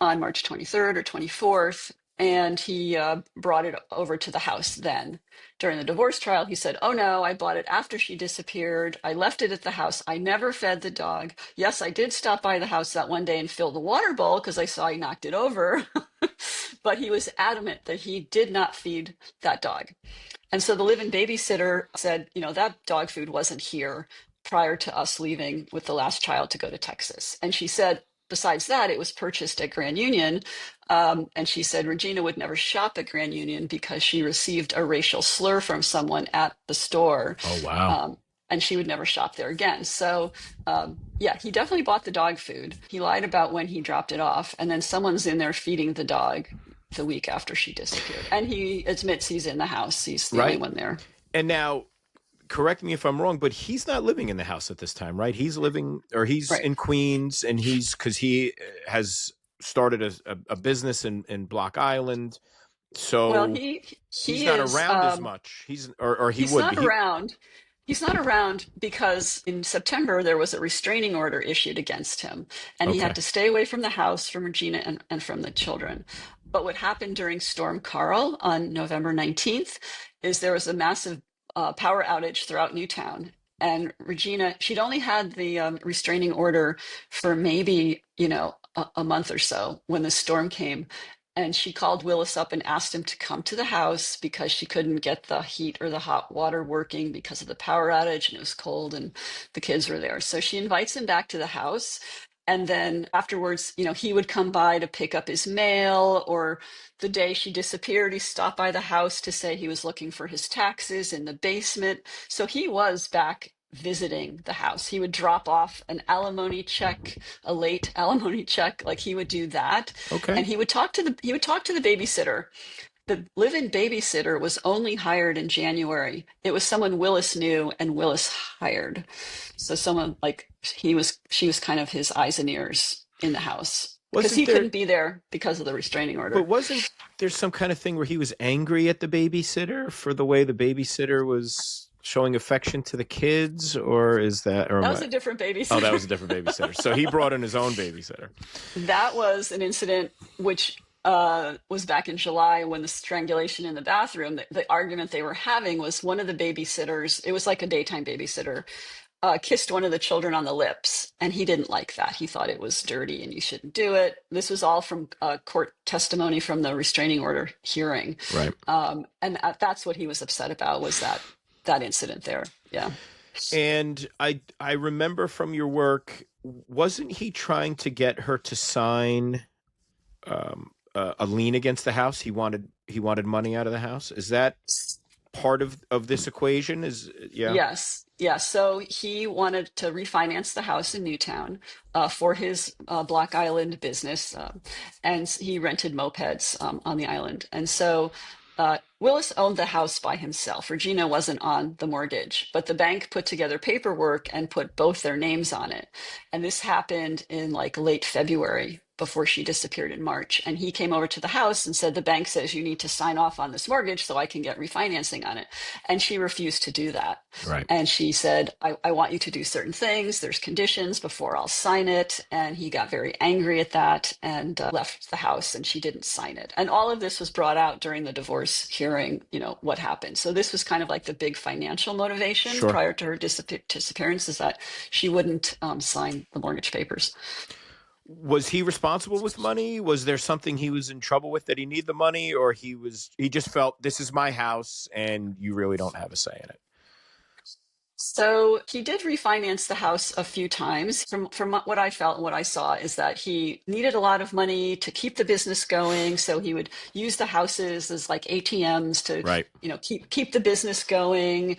on March 23rd or 24th, and he brought it over to the house then. During the divorce trial, he said, "Oh no, I bought it after she disappeared. I left it at the house. I never fed the dog. Yes, I did stop by the house that one day and fill the water bowl because I saw he knocked it over." But he was adamant that he did not feed that dog. And so the live-in babysitter said, that dog food wasn't here prior to us leaving with the last child to go to Texas. And she said, besides that, it was purchased at Grand Union. And she said Regina would never shop at Grand Union because she received a racial slur from someone at the store. Oh, wow. And she would never shop there again. So, yeah, he definitely bought the dog food. He lied about when he dropped it off. And then someone's in there feeding the dog the week after she disappeared. And he admits he's in the house. He's the only Right. one there. And now, correct me if I'm wrong, but he's not living in the house at this time, right? He's living, or he's Right. in Queens, and because he has started a business in Block Island. Well, So he he's he not is around as much. Or he he's would be. not around. He's not around because in September there was a restraining order issued against him, and he Okay. had to stay away from the house, from Regina, and from the children. But what happened during Storm Carl on November 19th is there was a massive power outage throughout Newtown. And Regina, she'd only had the restraining order for maybe, a month or so when the storm came. And she called Willis up and asked him to come to the house because she couldn't get the heat or the hot water working because of the power outage, and it was cold and the kids were there. So she invites him back to the house. And then afterwards, he would come by to pick up his mail, or the day she disappeared, he stopped by the house to say he was looking for his taxes in the basement. So he was back visiting the house. He would drop off an alimony check, a late alimony check, like he would do that. Okay. And he would talk to the babysitter. The live-in babysitter was only hired in January. It was someone Willis knew and Willis hired. So someone like she was kind of his eyes and ears in the house because Wasn't he there? couldn't be there because of the restraining But order. wasn't there some kind of thing where he was angry at the babysitter for the way the babysitter was showing affection to the kids, or is that, or That am was I? a different Oh, that babysitter. was a different babysitter. So he brought in his own babysitter. That was an incident which was back in July when the strangulation in the bathroom. The argument they were having was one of the babysitters, it was like a daytime babysitter, kissed one of the children on the lips, and he didn't like that. He thought it was dirty and you shouldn't do it. This was all from court testimony from the restraining order hearing. Right. And that's what he was upset about, was that incident there. Yeah. And I remember from your work, wasn't he trying to get her to sign a lien against the house? He wanted money out of the house. Is that part of this equation? Yeah. Yes. Yes. So he wanted to refinance the house in Newtown for his Block Island business, and he rented mopeds on the island. And so Willis owned the house by himself. Regina wasn't on the mortgage, but the bank put together paperwork and put both their names on it. And this happened in like late February before she disappeared in March. And he came over to the house and said, the bank says you need to sign off on this mortgage so I can get refinancing on it. And she refused to do that. Right. And she said, I want you to do certain things. There's conditions before I'll sign it. And he got very angry at that and left the house, and she didn't sign it. And all of this was brought out during the divorce hearing, what happened. So this was kind of like the big financial motivation Sure. prior to her disappearance, is that she wouldn't sign the mortgage papers. Was he responsible with money? Was there something he was in trouble with that he needed the money, or he just felt this is my house and you really don't have a say in it? So he did refinance the house a few times. From what I felt and what I saw is that he needed a lot of money to keep the business going. So he would use the houses as like ATMs to, Right. keep the business going.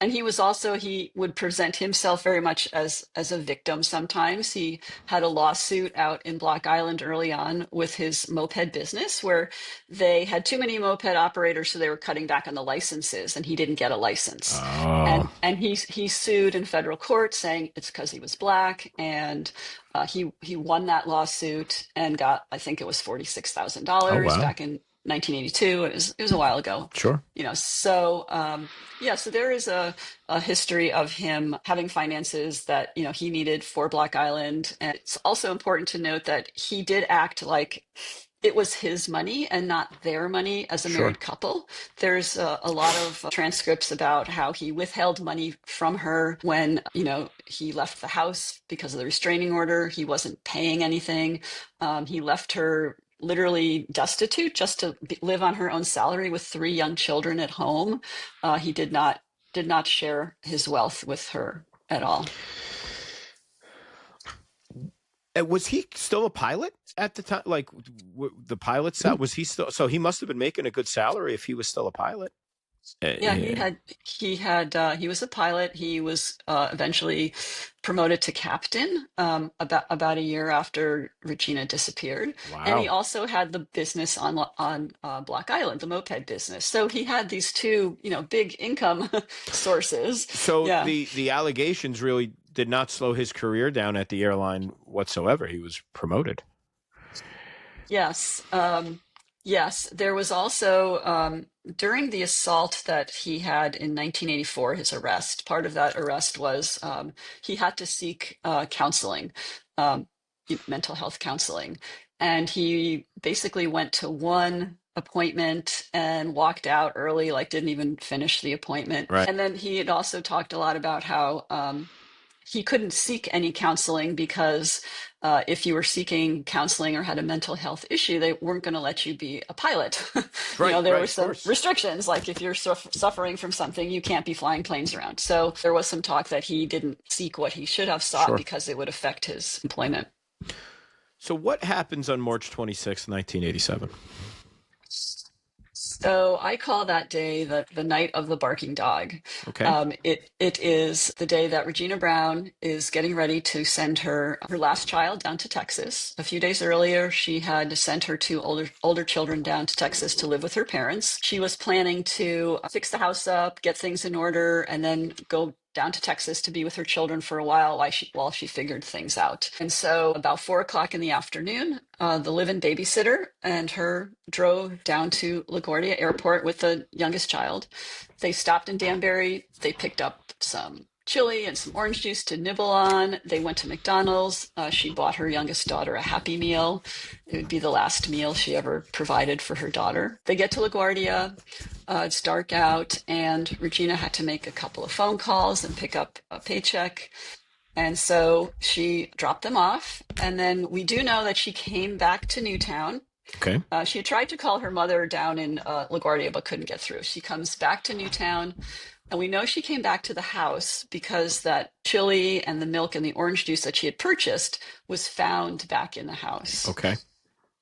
And he would present himself very much as a victim sometimes. He had a lawsuit out in Block Island early on with his moped business where they had too many moped operators, so they were cutting back on the licenses, and he didn't get a license. Oh. And he sued in federal court saying it's because he was Black, and he won that lawsuit and got, I think it was $46,000 wow. back in 1982. It was a while ago. Sure. So so there is a history of him having finances that he needed for Block Island. And it's also important to note that he did act like it was his money and not their money as a Sure. married couple. There's a lot of transcripts about how he withheld money from her when, he left the house because of the restraining order. He wasn't paying anything. He left her literally destitute just to live on her own salary with 3 young children at home. He did not share his wealth with her at all. Was he still a pilot at the time? Like the pilot side, was he still? So he must have been making a good salary if he was still a pilot. Yeah, he was a pilot. He was eventually promoted to captain about a year after Regina disappeared. Wow. And he also had the business on Block Island, the moped business. So he had these 2, big income sources. So yeah. the allegations really did not slow his career down at the airline whatsoever. He was promoted. Yes. Yes, there was also during the assault that he had in 1984, his arrest. Part of that arrest was he had to seek counseling, mental health counseling, and he basically went to one appointment and walked out early, like didn't even finish the appointment. Right. And then he had also talked a lot about how he couldn't seek any counseling because if you were seeking counseling or had a mental health issue, they weren't going to let you be a pilot. There were some restrictions, like if you're suffering from something, you can't be flying planes around. So there was some talk that he didn't seek what he should have sought because it would affect his employment. So what happens on March 26, 1987? So I call that day the night of the barking dog. Okay. It is the day that Regina Brown is getting ready to send her last child down to Texas. A few days earlier, she had sent her 2 older children down to Texas to live with her parents. She was planning to fix the house up, get things in order, and then go down to Texas to be with her children for a while she figured things out. And so about 4:00 in the afternoon, the live-in babysitter and her drove down to LaGuardia Airport with the youngest child. They stopped in Danbury. They picked up some chili and some orange juice to nibble on. They went to McDonald's. She bought her youngest daughter a Happy Meal. It would be the last meal she ever provided for her daughter. They get to LaGuardia. It's dark out, and Regina had to make a couple of phone calls and pick up a paycheck. And so she dropped them off. And then we do know that she came back to Newtown. Okay. She had tried to call her mother down in LaGuardia, but couldn't get through. She comes back to Newtown. And we know she came back to the house because that chili and the milk and the orange juice that she had purchased was found back in the house. Okay.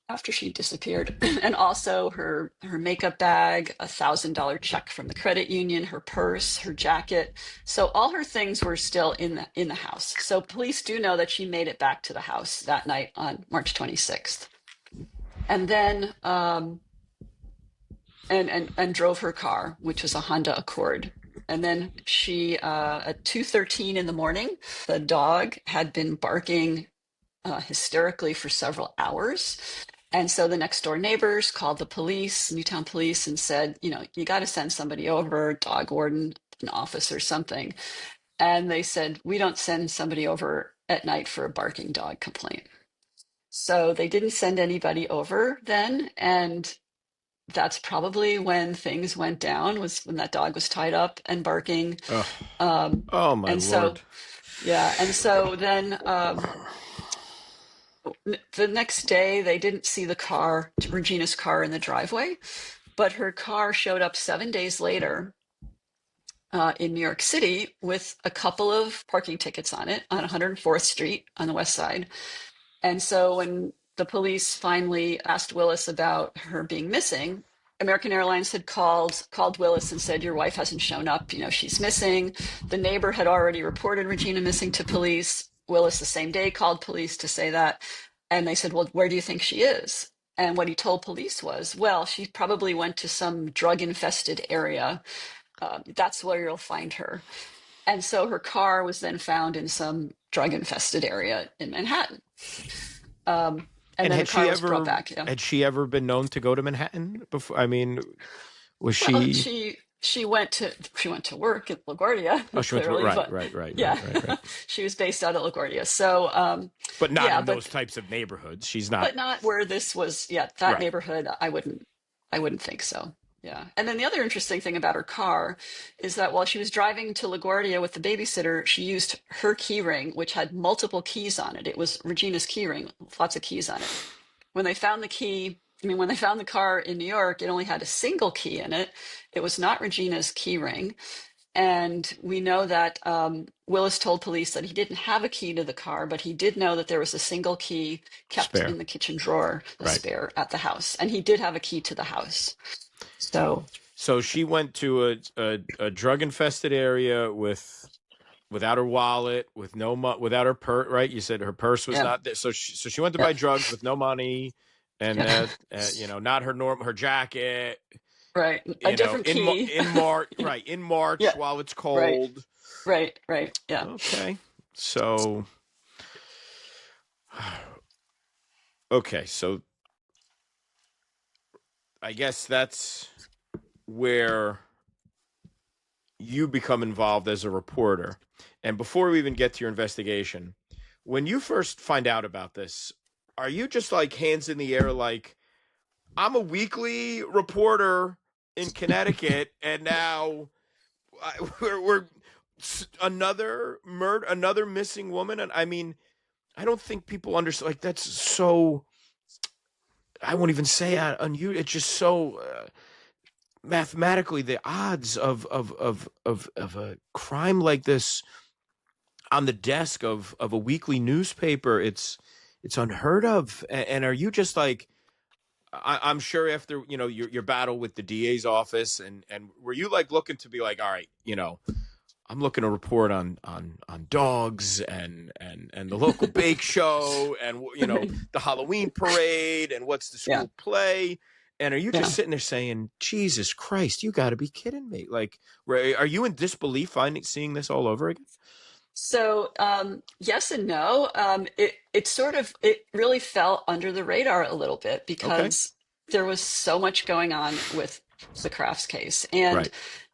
After she disappeared. And also her makeup bag, $1,000 check from the credit union, her purse, her jacket. So all her things were still in the house. So police do know that she made it back to the house that night on March 26th. And then and drove her car, which was a Honda Accord. And then she, at 2:13 in the morning, the dog had been barking hysterically for several hours. And so the next door neighbors called the police, Newtown police, and said, you got to send somebody over, dog warden, an officer, something. And they said, we don't send somebody over at night for a barking dog complaint. So they didn't send anybody over then. And that's probably when things went down, was when that dog was tied up and barking. Oh, Um, oh my and so, Lord. yeah. And so then the next day, they didn't see the car, Regina's car in the driveway, but her car showed up 7 days later in New York City with a couple of parking tickets on it on 104th Street on the west side. And so when the police finally asked Willis about her being missing, American Airlines had called Willis and said, your wife hasn't shown up, she's missing. The neighbor had already reported Regina missing to police. Willis the same day called police to say that. And they said, well, where do you think she is? And what he told police was, well, she probably went to some drug infested area. That's where you'll find her. And so her car was then found in some drug infested area in Manhattan. And And then the had she car was brought ever back. Yeah. had she ever been known to go to Manhattan before? I mean, was Well, she? she went to work at LaGuardia, Oh, she went to clearly, right, but right, right, yeah, right, right, right. she was based out of LaGuardia. So But not yeah, in those types of neighborhoods. She's not. but not where this was. Yeah, that Right. neighborhood, I wouldn't think so. Yeah. And then the other interesting thing about her car is that while she was driving to LaGuardia with the babysitter, she used her key ring, which had multiple keys on it. It was Regina's key ring, lots of keys on it. When they found the key, when they found the car in New York, it only had a single key in it. It was not Regina's key ring. And we know that Willis told police that he didn't have a key to the car, but he did know that there was a single key kept Spare. in the kitchen drawer, a Right. spare at the house. And he did have a key to the house. So she went to a drug infested area without her wallet, with without her purse. Right? You said her purse was Yeah, not there. So she went to yeah, buy drugs with no money, and yeah. not her jacket. Right. A different In key. in March, right? In March Yeah, while it's right, cold. right. Yeah. Okay. So okay, so I guess that's where you become involved as a reporter. And before we even get to your investigation, when you first find out about this, are you just like hands in the air, like, I'm a weekly reporter in Connecticut, and now we're another murder, another missing woman? And I mean, I don't think people understand. Like, that's so. I won't even say on you. It's just so mathematically the odds of a crime like this on the desk of a weekly newspaper. It's unheard of. And are you just like? I'm sure after your battle with the DA's office, and were you like looking to be like, all right, I'm looking to report on dogs and the local bake show and the Halloween parade and what's the Yeah, school play, and are you yeah. just sitting there saying, Jesus Christ, you got to be kidding me? Like, are you in disbelief seeing this all over again? So yes and no. It really fell under the radar a little bit Okay, because there was so much going on with the Crafts case, and right.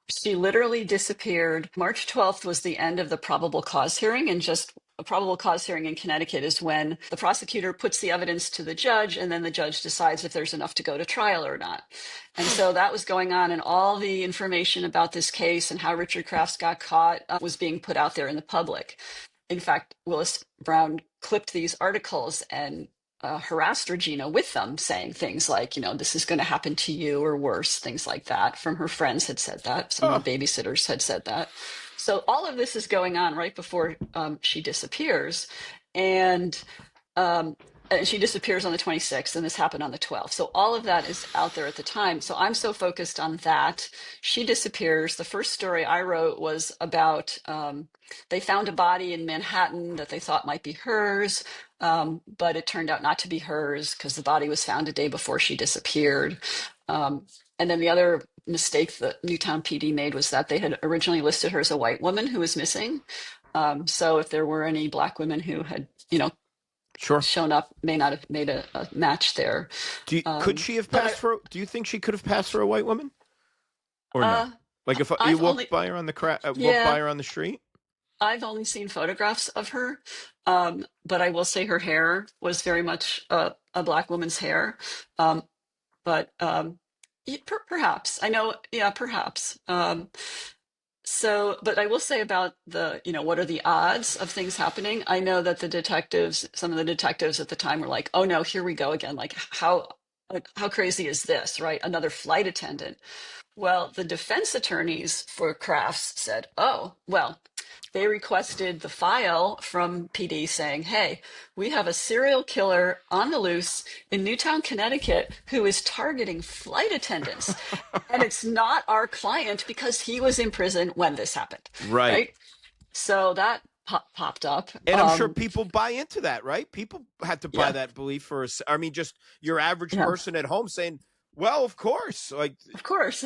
she literally disappeared. March 12th was the end of the probable cause hearing, and just a probable cause hearing in Connecticut is when the prosecutor puts the evidence to the judge, and then the judge decides if there's enough to go to trial or not. And so that was going on, and all the information about this case and how Richard Crafts got caught was being put out there in the public. In fact, Willis Brown clipped these articles and harassed Regina with them, saying things like, this is going to happen to you or worse, things like that. From her friends had said that. Some of Oh, the babysitters had said that. So all of this is going on right before she disappears. And she disappears on the 26th, and this happened on the 12th. So all of that is out there at the time. So I'm so focused on that. She disappears. The first story I wrote was about they found a body in Manhattan that they thought might be hers, but it turned out not to be hers because the body was found a day before she disappeared. And then the other mistake that Newtown PD made was that they had originally listed her as a white woman who was missing. So if there were any Black women who had, Sure. shown up, may not have made a match there. Could she have But I, passed for? Do you think she could have passed for a white woman, or no? uh, Like if you I've only, walked by her on walked by yeah, her on the street? I've only seen photographs of her. But I will say her hair was very much a black woman's hair. Um, but perhaps I know, yeah, perhaps. So, but I will say about what are the odds of things happening? I know that some of the detectives at the time were like, "Oh no, here we go again! How crazy is this? Right? Another flight attendant." Well, the defense attorneys for Crafts said, "Oh, well, they requested the file from PD saying, 'Hey, we have a serial killer on the loose in Newtown, Connecticut, who is targeting flight attendants. And it's not our client because he was in prison when this happened.'" Right. Right? So that popped up. And I'm sure people buy into that, right? People had to buy Yeah, that belief I mean, just your average yeah, person at home saying, "Well, of course." Like, of course.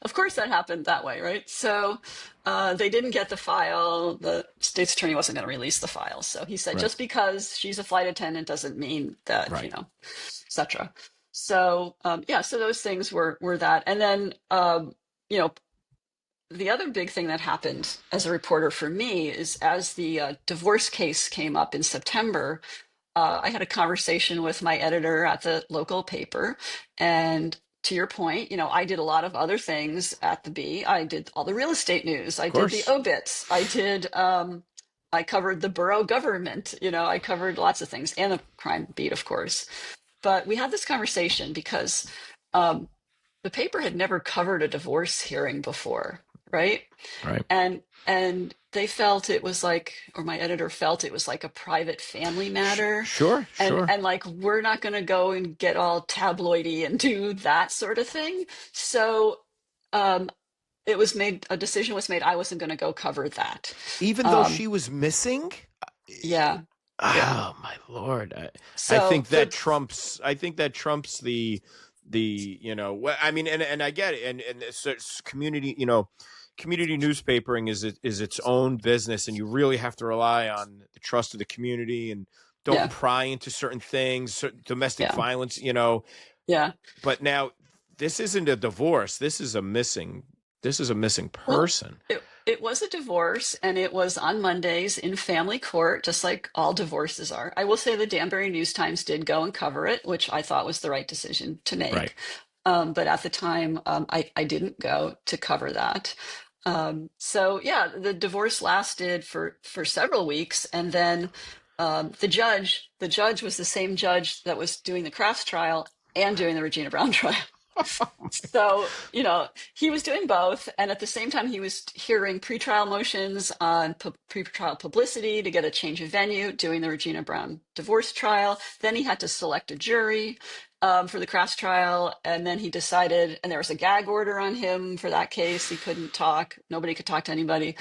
Of course that happened that way, right? So they didn't get the file. The state's attorney wasn't going to release the file. So he said, right, just because she's a flight attendant doesn't mean that, right. etc. So yeah, so those things were that. And then you know, the other big thing that happened as a reporter for me is as the divorce case came up in September, I had a conversation with my editor at the local paper. And to your point, I did a lot of other things at the Bee. I did all the real estate news. Of I did the course. obits. I covered the borough government. I covered lots of things and the crime beat, of course. But we had this conversation because um, the paper had never covered a divorce hearing before, right? Right. And they felt it was like, or my editor felt it was like a private family matter. Sure, and sure. and like, we're not going to go and get all tabloidy and do that sort of thing. So um a decision was made, I wasn't going to go cover that. Even though um she was missing? yeah, yeah. Oh my Lord. I So think for that trumps I mean, and I get it. And it's community, community newspapering is its own business, and you really have to rely on the trust of the community and don't yeah, pry into certain things, domestic yeah, violence. yeah. But now this isn't a divorce. This is a missing Well, person. it was a divorce, and it was on Mondays in family court, just like all divorces are. I will say the Danbury News Times did go and cover it, which I thought was the right decision to Right. make. But at the time, I didn't go to cover that. So yeah, the divorce lasted for several weeks, and then the judge was the same judge that was doing the Crafts trial and doing the Regina Brown trial. So, he was doing both. And at the same time, he was hearing pretrial motions on pretrial publicity to get a change of venue, doing the Regina Brown divorce trial. Then he had to select a jury for the Crafts trial. And then he decided, and there was a gag order on him for that case. He couldn't talk. Nobody could talk to anybody.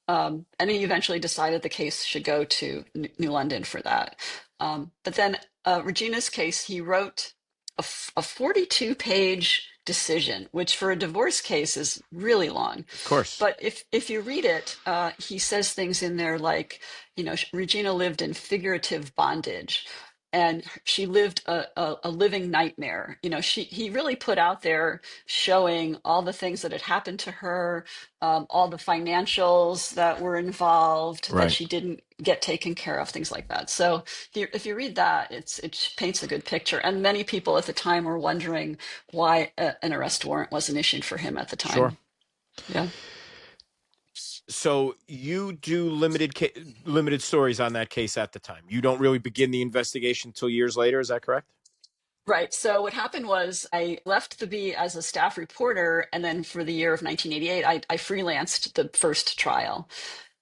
And he eventually decided the case should go to New London for that. But then Regina's case, he wrote a 42-page decision, which for a divorce case is really long. Of course. But if you read it, he says things in there like, Regina lived in figurative bondage, and she lived a living nightmare. He really put out there showing all the things that had happened to her, all the financials that were involved that Right. she didn't get taken care of, things like that. So if you read that, it paints a good picture. And many people at the time were wondering why an arrest warrant wasn't issued for him at the Sure. time. Yeah. So you do limited stories on that case at the time. You don't really begin the investigation until years later. Is that correct? Right. So what happened was I left the Bee as a staff reporter, and then for the year of 1988, I freelanced the first trial.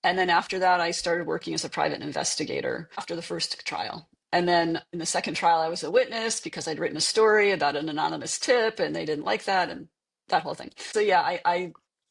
And then after that, I started working as a private investigator after the first trial. And then in the second trial, I was a witness because I'd written a story about an anonymous tip, and they didn't like that, and that whole thing. So yeah,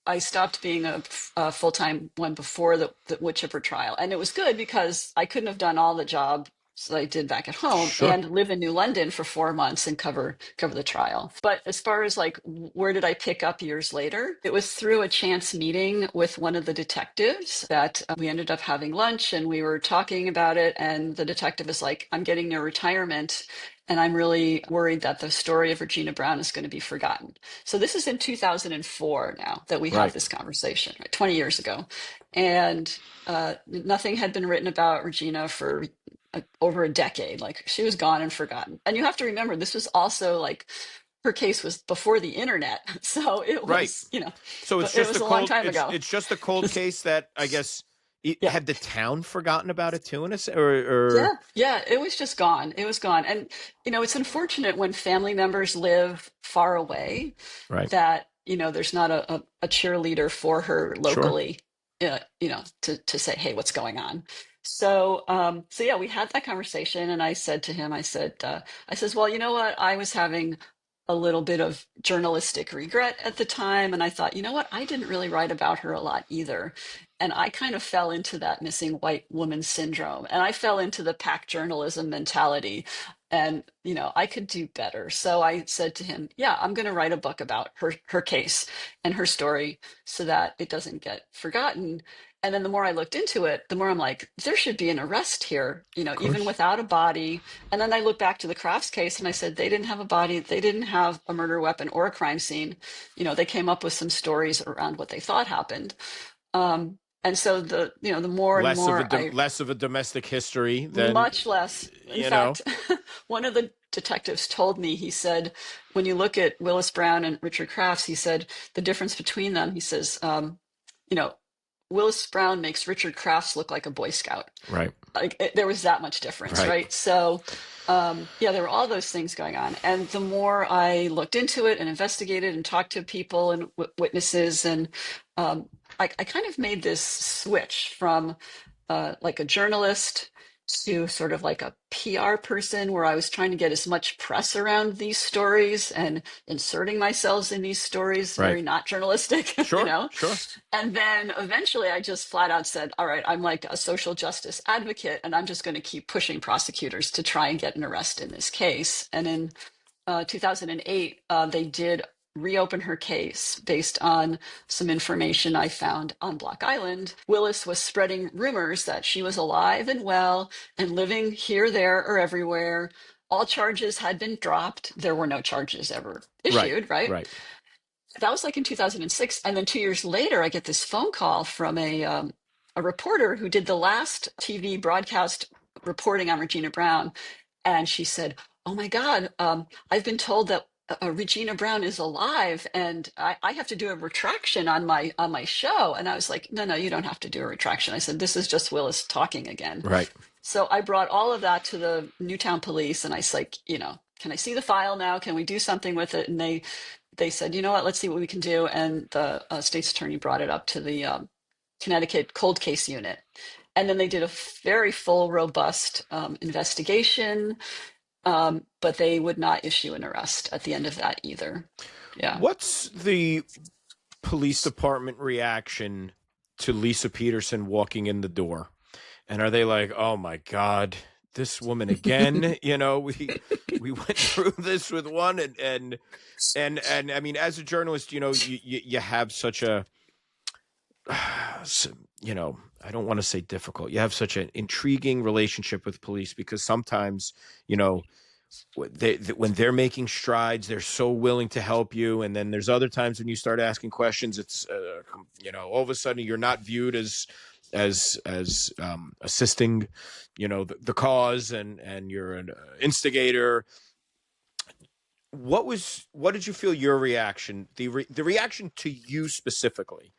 I stopped being a full-time one before the Woodchipper trial. And it was good because I couldn't have done all the job so I did back at home, Sure. and live in New London for 4 months and cover the trial. But as far as like where did I pick up years later, it was through a chance meeting with one of the detectives that we ended up having lunch, and we were talking about it. And the detective is like, "I'm getting near retirement, and I'm really worried that the story of Regina Brown is going to be forgotten." So this is in 2004 now that we have Right. this conversation, right? 20 years ago. And nothing had been written about Regina for over a decade. Like she was gone and forgotten. And you have to remember, this was also like her case was before the internet. So it Right. was, So it's but it just was a a long cold. time It's ago. it's just a cold case that I guess Yeah. had the town forgotten about it too, in a Yeah, or yeah, it was just gone. It was gone. And, it's unfortunate when family members live far away right. that, there's not a cheerleader for her Sure. locally, to say, hey, what's going on? So yeah, we had that conversation, and I said to him, I says, well, you know what? I was having a little bit of journalistic regret at the time, and I thought, you know what? I didn't really write about her a lot either. And I kind of fell into that missing white woman syndrome. And I fell into the pack journalism mentality. And, I could do better. So I said to him, yeah, I'm going to write a book about her case and her story so that it doesn't get forgotten. And then the more I looked into it, the more I'm like, there should be an arrest here, Of even course. without a body. And then I looked back to the Crafts case and I said, they didn't have a body. They didn't have a murder weapon or a crime scene. They came up with some stories around what they thought happened. And so the more and more I Less of a domestic history than much less. In you know. fact, one of the detectives told me, he said, when you look at Willis Brown and Richard Crafts, he said the difference between them, he says, you know, Willis Brown makes Richard Crafts look like a Boy Scout. Right. Like there was that much difference, Right. right? So, yeah, there were all those things going on. And the more I looked into it and investigated and talked to people and witnesses, and I kind of made this switch from like a journalist to sort of like a PR person, where I was trying to get as much press around these stories and inserting myself in these stories, Right. very not journalistic, Sure. Sure. And then eventually I just flat out said, all right, I'm like a social justice advocate, and I'm just going to keep pushing prosecutors to try and get an arrest in this case. And in 2008, they did reopen her case based on some information I found on Block Island. Willis was spreading rumors that she was alive and well and living here, there, or everywhere. All charges had been dropped. There were no charges ever Right. issued, right? Right. That was like in 2006. And then 2 years later, I get this phone call from a reporter who did the last TV broadcast reporting on Regina Brown. And she said, oh my God, I've been told that Regina Brown is alive, and I have to do a retraction on my show. And I was like, no, you don't have to do a retraction. I said, this is just Willis talking again. Right. So I brought all of that to the Newtown police, and I was like, can I see the file now? Can we do something with it? And they said, you know what, let's see what we can do. And the state's attorney brought it up to the Connecticut cold case unit. And then they did a very full, robust investigation, but they would not issue an arrest at the end of that either. Yeah. What's the police department reaction to Lisa Peterson walking in the door? And are they like, "Oh my God, this woman again?" We went through this with one, and I mean, as a journalist, you have such a, I don't want to say difficult. You have such an intriguing relationship with police because sometimes, when they're making strides, they're so willing to help you, and then there's other times when you start asking questions, it's all of a sudden you're not viewed as assisting the cause, and you're an instigator. What did you feel your reaction, the reaction to you specifically,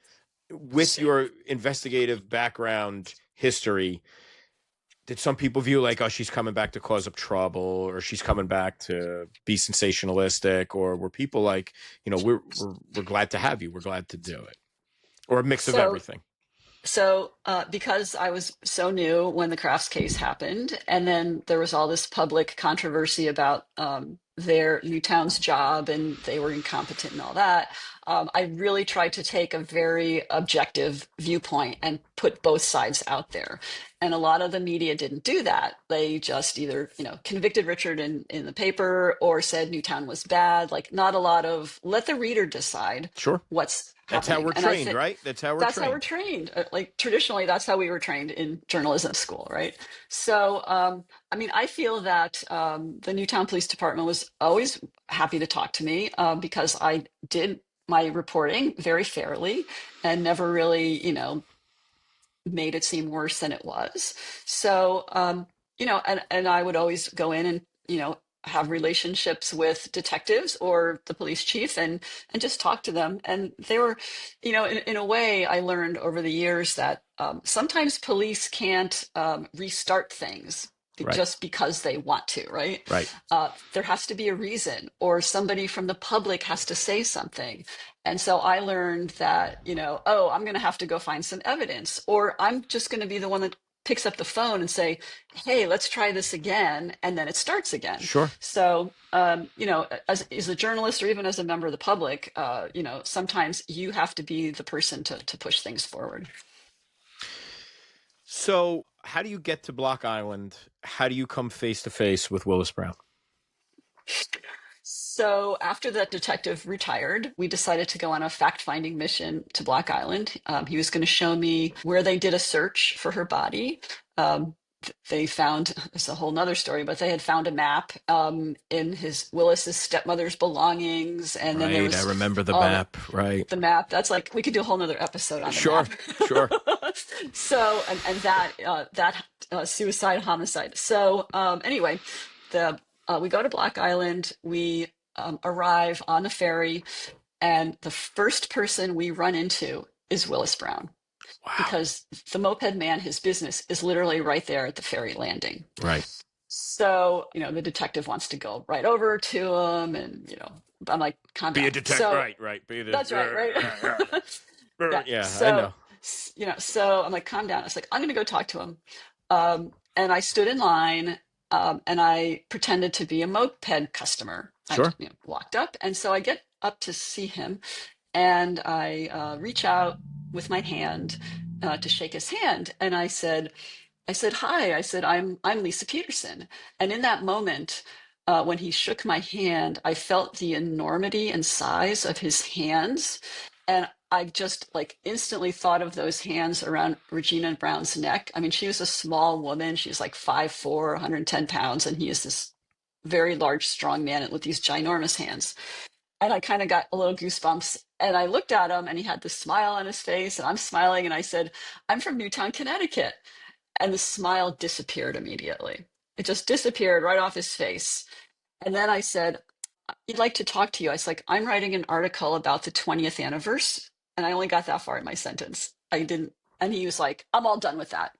with your investigative background history? Did some people view like, oh, she's coming back to cause up trouble, or she's coming back to be sensationalistic, or were people like, we're glad to have you, we're glad to do it, or a mix of So everything? because I was so new when the Crafts case happened, and then there was all this public controversy about their Newtown's job, and they were incompetent and all that, I really tried to take a very objective viewpoint and put both sides out there. And a lot of the media didn't do that. They just either, convicted Richard in the paper or said Newtown was bad. Like, not a lot of let the reader decide Sure. what's That's how happening. we're And I trained, think right? That's how we're that's how we're trained. trained. Like, traditionally, that's how we were trained in journalism school, right? So, I mean, I feel that the Newtown Police Department was always happy to talk to me because I did my reporting very fairly and never really, made it seem worse than it was. So, and I would always go in and, have relationships with detectives or the police chief and just talk to them. And they were, in a way, I learned over the years that sometimes police can't restart things Right. just because they want to, right? Right. There has to be a reason, or somebody from the public has to say something. And so I learned that, oh, I'm going to have to go find some evidence, or I'm just going to be the one that picks up the phone and say, hey, let's try this again. And then it starts again. Sure. So, as a journalist or even as a member of the public, sometimes you have to be the person to push things forward. So, how do you get to Block Island? How do you come face to face with Willis Brown? So after that detective retired, we decided to go on a fact-finding mission to Block Island. He was going to show me where they did a search for her body. They found, it's a whole nother story, but they had found a map in his Willis's stepmother's belongings, and then there Right. I was remember the all map. Right. the map. That's like, we could do a whole nother episode on the Sure. map. Sure. So, and that suicide homicide. So anyway, the we go to Block Island. We arrive on the ferry, and the first person we run into is Willis Brown, Wow. because the moped man, his business is literally right there at the ferry landing. Right. So, the detective wants to go right over to him, and, I'm like, calm Be a down. detective. So Right. Right. Be the. that's right, right? Yeah. Yeah. I So, know. so I'm like, calm down. I was like, I'm going to go talk to him. And I stood in line, and I pretended to be a moped customer. I Sure. walked up. And so I get up to see him, and I reach out with my hand to shake his hand. And I said, hi. I said, I'm Lisa Peterson. And in that moment, when he shook my hand, I felt the enormity and size of his hands. And I just like instantly thought of those hands around Regina Brown's neck. I mean, she was a small woman. She's like 5'4", 110 pounds. And he is this very large, strong man with these ginormous hands. And I kind of got a little goosebumps. And I looked at him, and he had this smile on his face. And I'm smiling. And I said, I'm from Newtown, Connecticut. And the smile disappeared immediately. It just disappeared right off his face. And then I said, I'd like to talk to you. I was like, I'm writing an article about the 20th anniversary. And I only got that far in my sentence. I didn't. And he was like, I'm all done with that.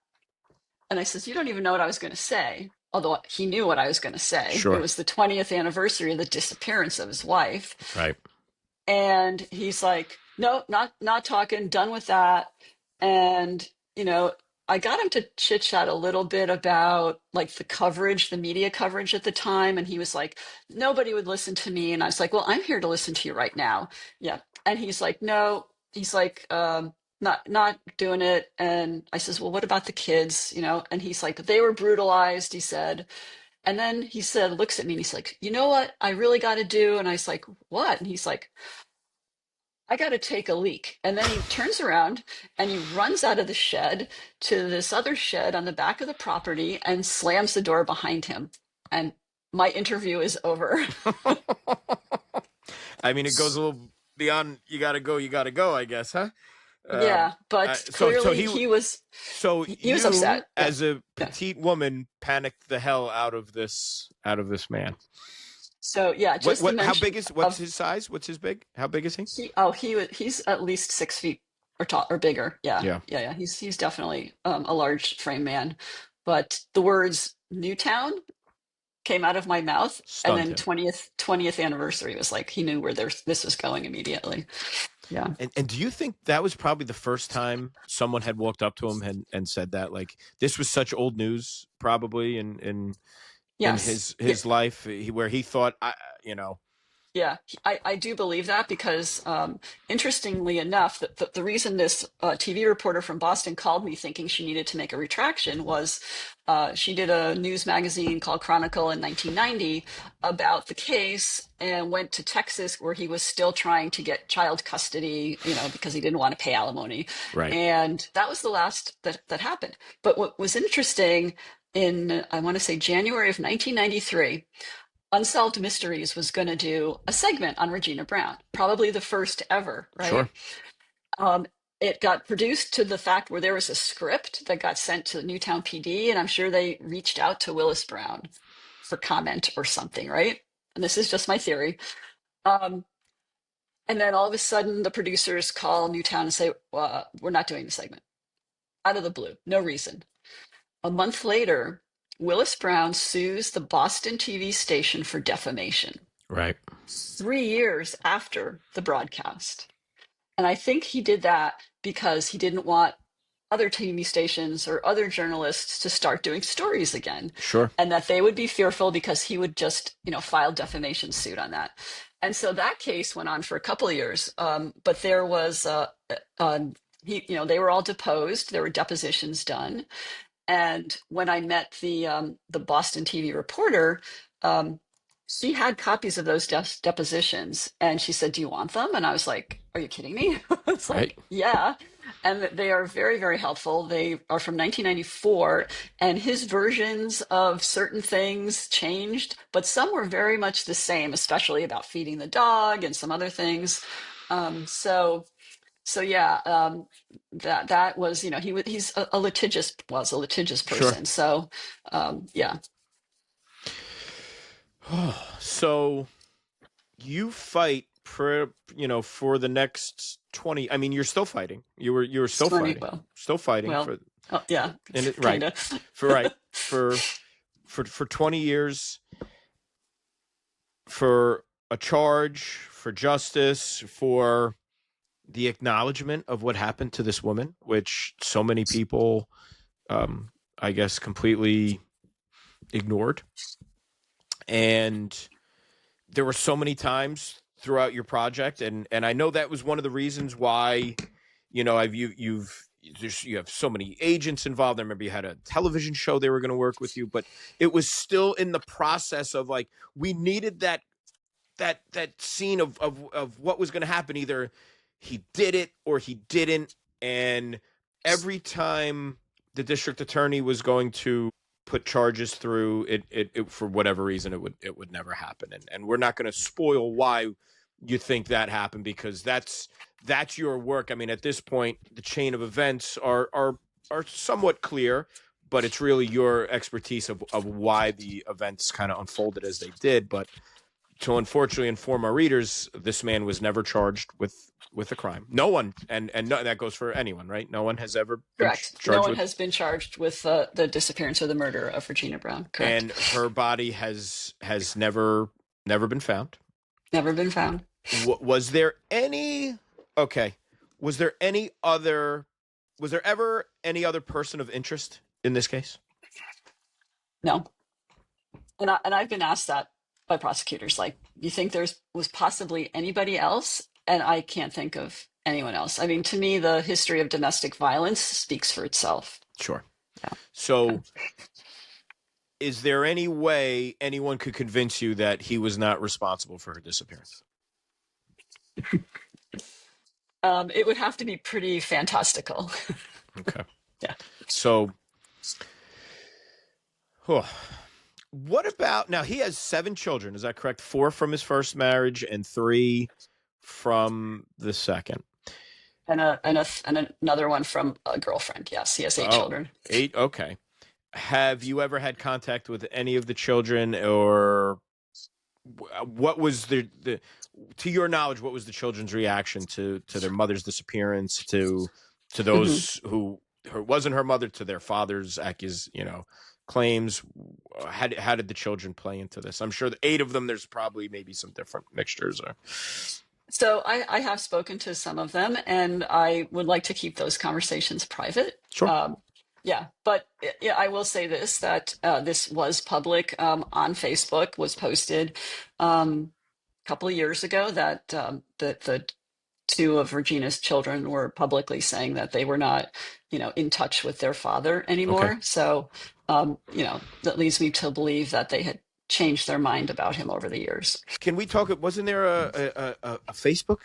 And I says, you don't even know what I was going to say. Although he knew what I was going to say. It Sure. was the 20th anniversary of the disappearance of his wife. Right. And he's like, no, not talking, done with that. And, I got him to chit chat a little bit about like the coverage, the media coverage at the time. And he was like, nobody would listen to me. And I was like, well, I'm here to listen to you right now. Yeah. And he's like, no, he's like, not doing it. And I says, well, what about the kids? And he's like, they were brutalized, he said. And then he said, looks at me and he's like, you know what I really got to do? And I was like, what? And he's like, I got to take a leak. And then he turns around and he runs out of the shed to this other shed on the back of the property and slams the door behind him. And my interview is over. I mean, it goes a little beyond. You gotta go. I guess, huh? Yeah, but So clearly he was you, upset. Yeah. as a Yeah. petite woman, panicked the hell out of this man. So yeah, just the How mention big is? What's of his size? What's his big? How big is he? he's at least 6 feet or tall or bigger. Yeah, Yeah. yeah. He's definitely a large frame man. But the words Newtown came out of my mouth, and Stunned then him. 20th anniversary was like he knew where this was going immediately. Yeah. And do you think that was probably the first time someone had walked up to him and said that? Like, this was such old news, probably in Yes. his life, where he thought, Yeah, I do believe that because, interestingly enough, the reason this TV reporter from Boston called me thinking she needed to make a retraction was she did a news magazine called Chronicle in 1990 about the case and went to Texas where he was still trying to get child custody, because he didn't want to pay alimony. Right. And that was the last that happened. But what was interesting in, I want to say, January of 1993, Unsolved Mysteries was going to do a segment on Regina Brown, probably the first ever, Sure. right? Um, it got produced to the fact where there was a script that got sent to the Newtown PD, and I'm sure they reached out to Willis Brown for comment or something, right? And this is just my theory. Um, and then all of a sudden, the producers call Newtown and say, we're not doing the segment. Out of the blue, no reason. A month later, Willis Brown sues the Boston TV station for defamation. Right. 3 years after the broadcast. And I think he did that because he didn't want other TV stations or other journalists to start doing stories again, Sure. and that they would be fearful because he would just, file defamation suit on that. And so that case went on for a couple of years. But there was, they were all deposed. There were depositions done. And when I met the Boston TV reporter, um, she had copies of those depositions, and she said, "Do you want them?" And I was like, "Are you kidding me?" It's Right. like, "Yeah." And they are very, very helpful. They are from 1994, and his versions of certain things changed, but some were very much the same, especially about feeding the dog and some other things. So yeah, that was, he's a litigious Sure. person. So yeah. So you fight for the next 20. I mean, you're still fighting. You were still 20, fighting. well, Still fighting well, for oh, yeah, and it right. kind of. For right. For 20 years for a charge, for justice, for the acknowledgement of what happened to this woman, which so many people I guess completely ignored. And there were so many times throughout your project, and I know that was one of the reasons why, you have so many agents involved. I remember you had a television show they were going to work with you, but it was still in the process of like we needed that scene of what was going to happen. Either he did it or he didn't, and every time the district attorney was going to put charges through it for whatever reason it would never happen, and we're not going to spoil why you think that happened because that's your work. I mean, at this point the chain of events are somewhat clear, but it's really your expertise of why the events kind of unfolded as they did. But to unfortunately inform our readers, this man was never charged with a crime. No one, and no, that goes for anyone, right? No one has ever been Correct. No charged one with, has been charged with the disappearance or the murder of Regina Brown. Correct. and her body has never been found. Never been found. Was there any? Okay, was there any other? Was there ever any other person of interest in this case? No. And I've been asked that by prosecutors. Like, you think was possibly anybody else? And I can't think of anyone else. I mean, to me, the history of domestic violence speaks for itself. Sure. Yeah. So, is there any way anyone could convince you that he was not responsible for her disappearance? It would have to be pretty fantastical. Okay. Yeah. So, what about now? He has 7 children. Is that correct? 4 from his first marriage and 3 from the second. And another one from a girlfriend. Yes, he has 8 children. 8. Okay. Have you ever had contact with any of the children, or what was to your knowledge, what was the children's reaction to their mother's disappearance, to those who wasn't her mother, to their father's claims? How did the children play into this? I'm sure the 8 of them, there's probably maybe some different mixtures. So I have spoken to some of them, and I would like to keep those conversations private. Sure. Yeah, but yeah, I will say this, that this was public on Facebook, was posted. couple of years ago that the two of Regina's children were publicly saying that they were not, in touch with their father Okay. anymore. So, that leads me to believe that they had changed their mind about him over the years. Can we talk? Wasn't there a Facebook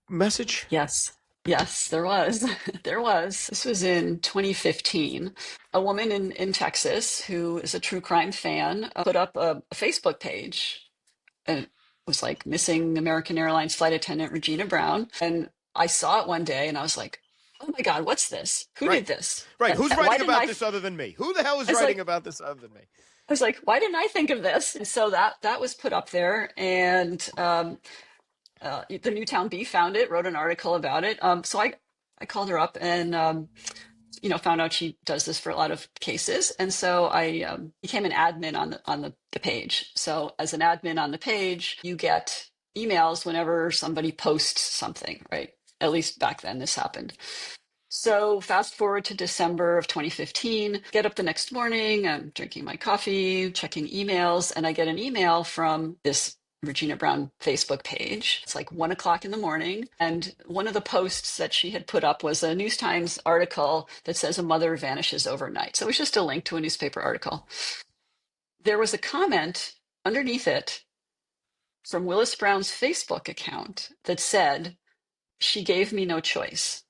message? Yes. Yes, there was. There was. This was in 2015. A woman in Texas who is a true crime fan put up a Facebook page, and it was like missing American Airlines flight attendant Regina Brown. And I saw it one day and I was like, oh my God, what's this? Who Right. did this? Right. Who's Why writing didn't about I? this other than me? Who the hell is I was writing like, about this other than me? I was like, why didn't I think of this? And so that was put up there, and the Newtown Bee found it, wrote an article about it. So I called her up and found out she does this for a lot of cases, and so I became an admin on the page. So as an admin on the page, you get emails whenever somebody posts something, right? At least back then, this happened. So fast forward to December of 2015, get up the next morning, I'm drinking my coffee, checking emails, and I get an email from this Regina Brown Facebook page. It's like 1 o'clock in the morning. And one of the posts that she had put up was a News Times article that says a mother vanishes overnight. So it was just a link to a newspaper article. There was a comment underneath it from Willis Brown's Facebook account that said, she gave me no choice.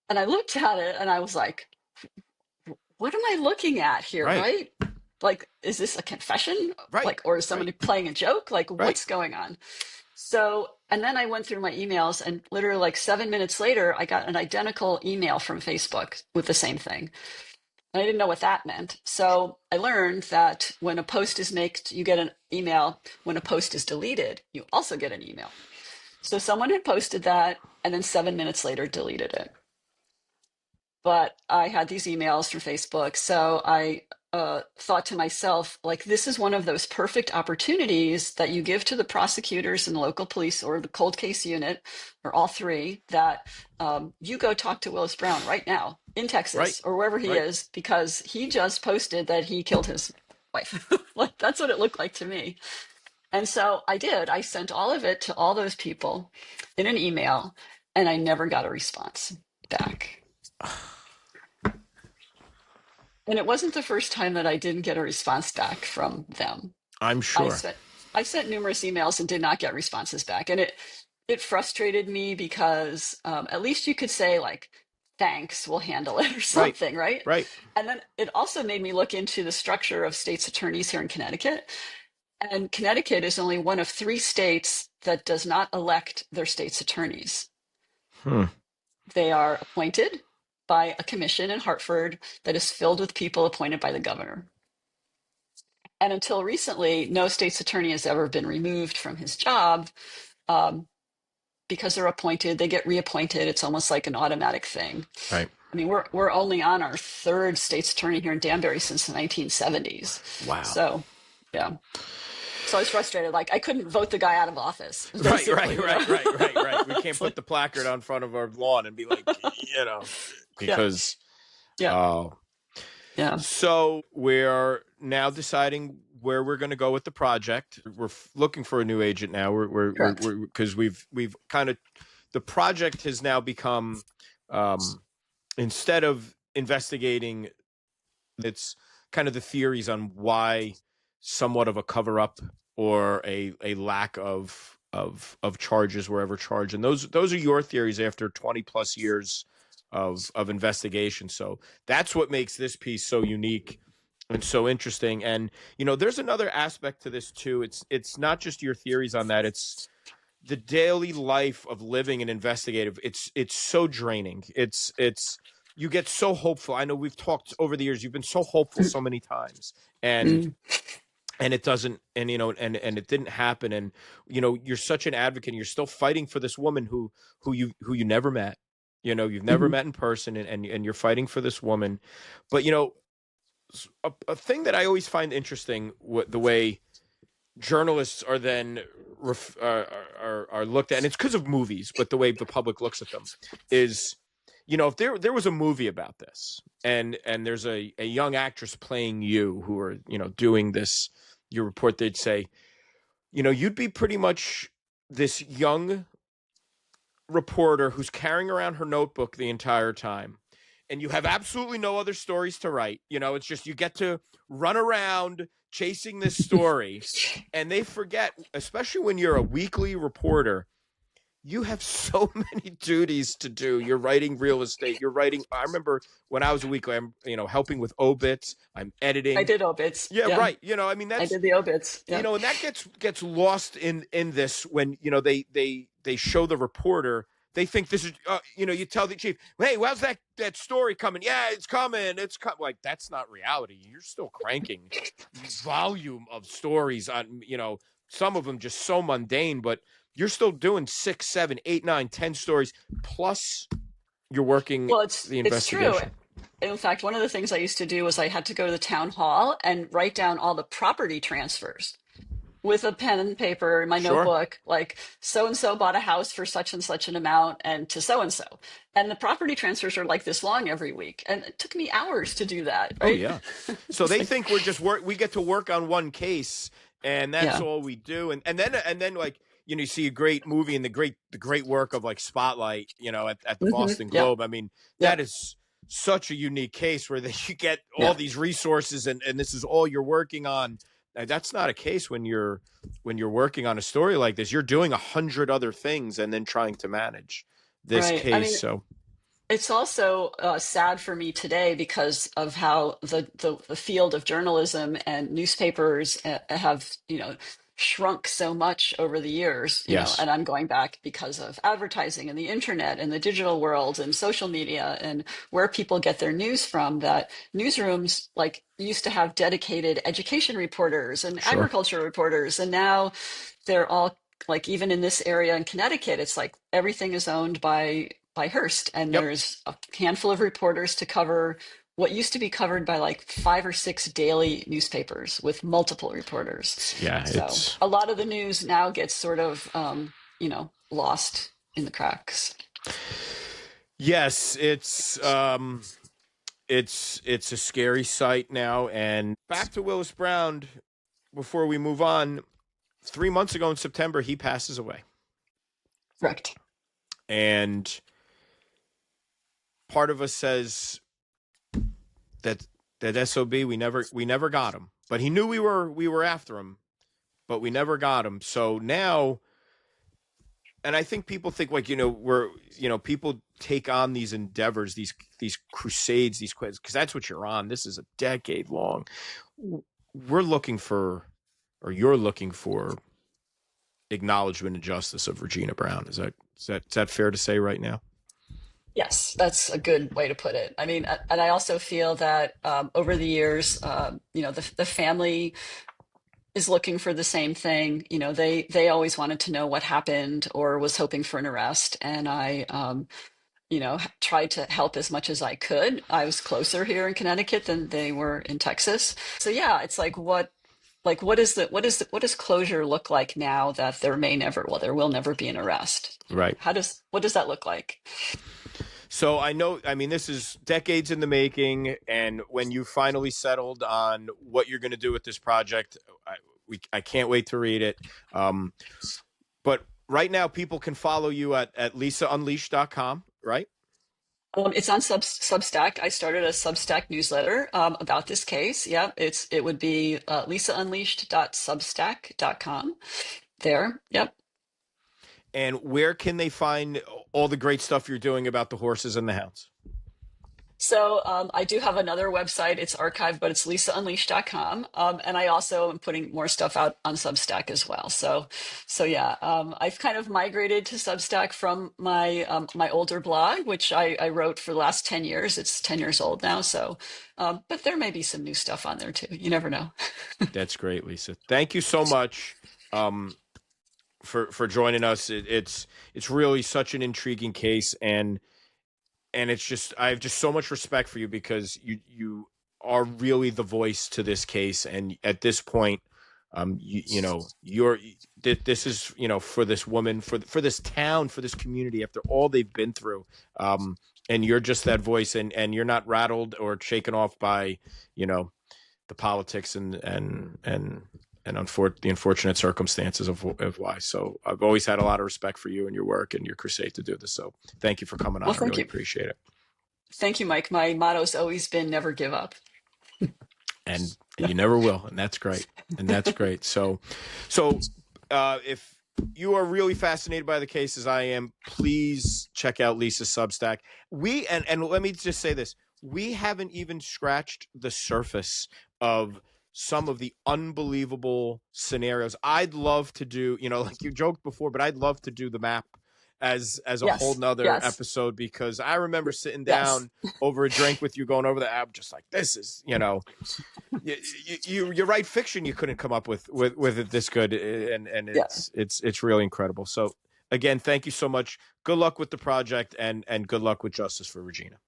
And I looked at it and I was like, what am I looking at here, Right. right? Like, is this a confession? Right. Like, or is somebody Right. playing a joke? Like, Right. what's going on? So, and then I went through my emails, and literally like 7 minutes later, I got an identical email from Facebook with the same thing. And I didn't know what that meant. So I learned that when a post is made, you get an email. When a post is deleted, you also get an email. So someone had posted that and then 7 minutes later deleted it. But I had these emails from Facebook. So I thought to myself, like, this is one of those perfect opportunities that you give to the prosecutors and the local police or the cold case unit or all three, that you go talk to Willis Brown right now in Texas Right. or wherever he Right. is, because he just posted that he killed his wife. Like, that's what it looked like to me. And so I did. I sent all of it to all those people in an email, and I never got a response back. And it wasn't the first time that I didn't get a response back from them. I'm I sure. sent I sent numerous emails and did not get responses back, and it frustrated me because at least you could say like, "Thanks, we'll handle it" or Right. something, right? Right. And then it also made me look into the structure of state's attorneys here in Connecticut. And Connecticut is only one of 3 states that does not elect their state's attorneys. Hmm. They are appointed by a commission in Hartford that is filled with people appointed by the governor. And until recently, no state's attorney has ever been removed from his job because they're appointed. They get reappointed. It's almost like an automatic thing. Right. I mean, we're only on our 3rd state's attorney here in Danbury since the 1970s. Wow. So, yeah. So I was frustrated. Like, I couldn't vote the guy out of office. Right. Right. We can't put the placard on front of our lawn and be like, because Yeah. Yeah. So we're now deciding where we're going to go with the project. We're looking for a new agent now. We're because we've kind of, the project has now become instead of investigating, it's kind of the theories on why somewhat of a cover up or a lack of charges were ever charged, and those are your theories after 20 plus years of investigation. So that's what makes this piece so unique and so interesting. And there's another aspect to this too. It's not just your theories on that. It's the daily life of living an investigative. It's so draining. It's you get so hopeful. I know we've talked over the years. You've been so hopeful so many times, and it doesn't, and it didn't happen. And you're such an advocate. And you're still fighting for this woman who you never met. You've never met in person, and you're fighting for this woman. But a thing that I always find interesting, the way journalists are then are looked at, and it's because of movies, but the way the public looks at them is, if there was a movie about this, and there's a young actress playing you who are doing this, your report, they'd say, you'd be pretty much this young reporter who's carrying around her notebook the entire time, and you have absolutely no other stories to write. It's just you get to run around chasing this story, and they forget, especially when you're a weekly reporter, you have so many duties to do. You're writing real estate. You're writing. I remember when I was a weekly, I'm helping with obits. I'm I editing. did obits. Yeah, Yeah, right. I mean, I that's, did the obits. Yeah. and that gets lost in this when they show the reporter. They think this is you tell the chief, hey, how's that story coming? Yeah, it's coming. Like, that's not reality. You're still cranking volume of stories on, some of them just so mundane, but you're still doing 6, 7, 8, 9, 10 stories, plus you're working Well, the it's true. investigation. In fact, one of the things I used to do was I had to go to the town hall and write down all the property transfers with a pen and paper in my Sure. notebook, like so and so bought a house for such and such an amount and to so and so. And the property transfers are like this long every week. And it took me hours to do that, Oh right? yeah. So It's they like, think we get to work on one case, and that's yeah. all we do. And then like, you see a great movie and the great work of like Spotlight, at the Boston Yeah. Globe. I mean, that Yep. is such a unique case where you get all Yeah. these resources, and this is all you're working on. That's not a case when you're working on a story like this. You're doing 100 other things and then trying to manage this Right. I mean, case. So it's also sad for me today because of how the field of journalism and newspapers have, shrunk so much over the years, yes, and I'm going back because of advertising and the internet and the digital world and social media and where people get their news from, that newsrooms like used to have dedicated education reporters and sure. agriculture reporters, and now they're all like, even in this area in Connecticut, it's like everything is owned by Hearst, and Yep. there's a handful of reporters to cover what used to be covered by like 5 or 6 daily newspapers with multiple reporters. Yeah, So it's a lot of the news now gets sort of, lost in the cracks. yes, it's a scary sight now. And back to Willis Brown before we move on. 3 months ago in September, he passes away, Correct. and part of us says that SOB, we never got him, but he knew we were after him, but we never got him. So now, and I think people think, like, people take on these endeavors, these crusades, these quests, because that's what you're on. This is a decade long. We're looking for, or you're looking for, acknowledgement and justice of Regina Brown. Is that fair to say right now? Yes, that's a good way to put it. I mean, and I also feel that over the years, the family is looking for the same thing. They always wanted to know what happened or was hoping for an arrest, and I tried to help as much as I could. I was closer here in Connecticut than they were in Texas. So yeah, it's like, what does closure look like now that there will never be an arrest? Right. What does that look like? So I know, I mean, this is decades in the making, and when you finally settled on what you're going to do with this project, I can't wait to read it. But right now, people can follow you at lisaunleashed.com, right? It's on Substack. I started a Substack newsletter about this case. Yeah, it would be lisaunleashed.substack.com. There. Yep. And where can they find all the great stuff you're doing about the horses and the hounds? So I do have another website. It's archived, but it's lisaunleashed.com. And I also am putting more stuff out on Substack as well. So yeah, I've kind of migrated to Substack from my older blog, which I wrote for the last 10 years. It's 10 years old now. So, but there may be some new stuff on there too. You never know. That's great, Lisa. Thank you so much. For joining us. It's really such an intriguing case, and it's just, I have just so much respect for you, because you are really the voice to this case, and at this point, you're this is, for this woman, for this town, for this community, after all they've been through, and you're just that voice, and you're not rattled or shaken off by the politics and the unfortunate circumstances of why. So I've always had a lot of respect for you and your work and your crusade to do this. So thank you for coming Well, on. I thank really you. appreciate it. Thank you, Mike. My motto's always been never give up. And you never will. And that's great. So if you are really fascinated by the case as I am, please check out Lisa's Substack. And let me just say this. We haven't even scratched the surface of some of the unbelievable scenarios. I'd love to do, like you joked before, but I'd love to do the map as a whole Yes, nother yes, episode, because I remember sitting yes, down over a drink with you, going over the app, just like, this is, you write fiction you couldn't come up with it this good, and yeah. it's really incredible. So again, thank you so much. Good luck with the project, and good luck with justice for Regina.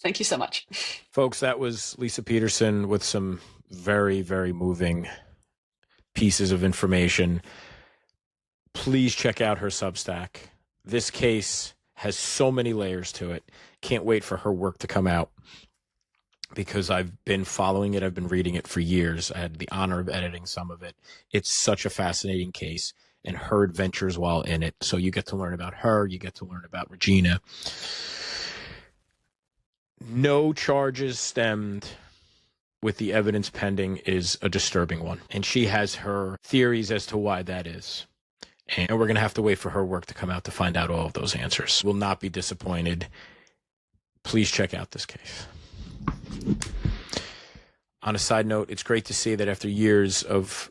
Thank you so much. Folks, that was Lisa Peterson with some very, very moving pieces of information. Please check out her Substack. This case has so many layers to it. Can't wait for her work to come out, because I've been following it. I've been reading it for years. I had the honor of editing some of it. It's such a fascinating case, and her adventures while in it. So you get to learn about her. You get to learn about Regina. No charges stemmed with the evidence pending is a disturbing one. And she has her theories as to why that is. And we're going to have to wait for her work to come out to find out all of those answers. Will not be disappointed. Please check out this case. On a side note, it's great to see that after years of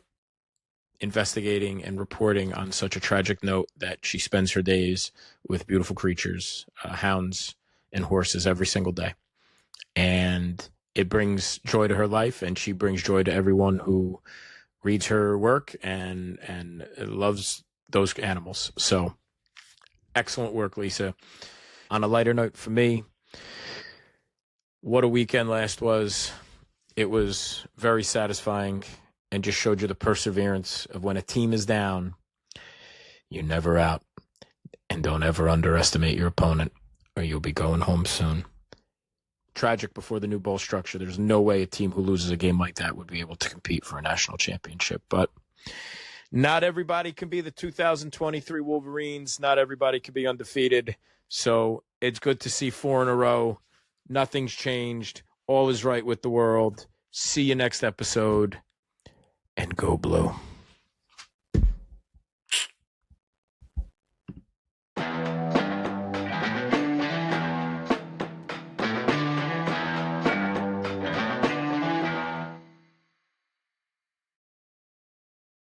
investigating and reporting on such a tragic note, that she spends her days with beautiful creatures, hounds and horses, every single day. And it brings joy to her life, and she brings joy to everyone who reads her work and loves those animals. So excellent work, Lisa. On a lighter note for me, what a weekend last was. It was very satisfying and just showed you the perseverance of when a team is down, you're never out. And don't ever underestimate your opponent, or you'll be going home soon. Tragic before the new bowl structure. There's no way a team who loses a game like that would be able to compete for a national championship. But not everybody can be the 2023 Wolverines. Not everybody can be undefeated. So it's good to see 4 in a row. Nothing's changed. All is right with the world. See you next episode. And go blue.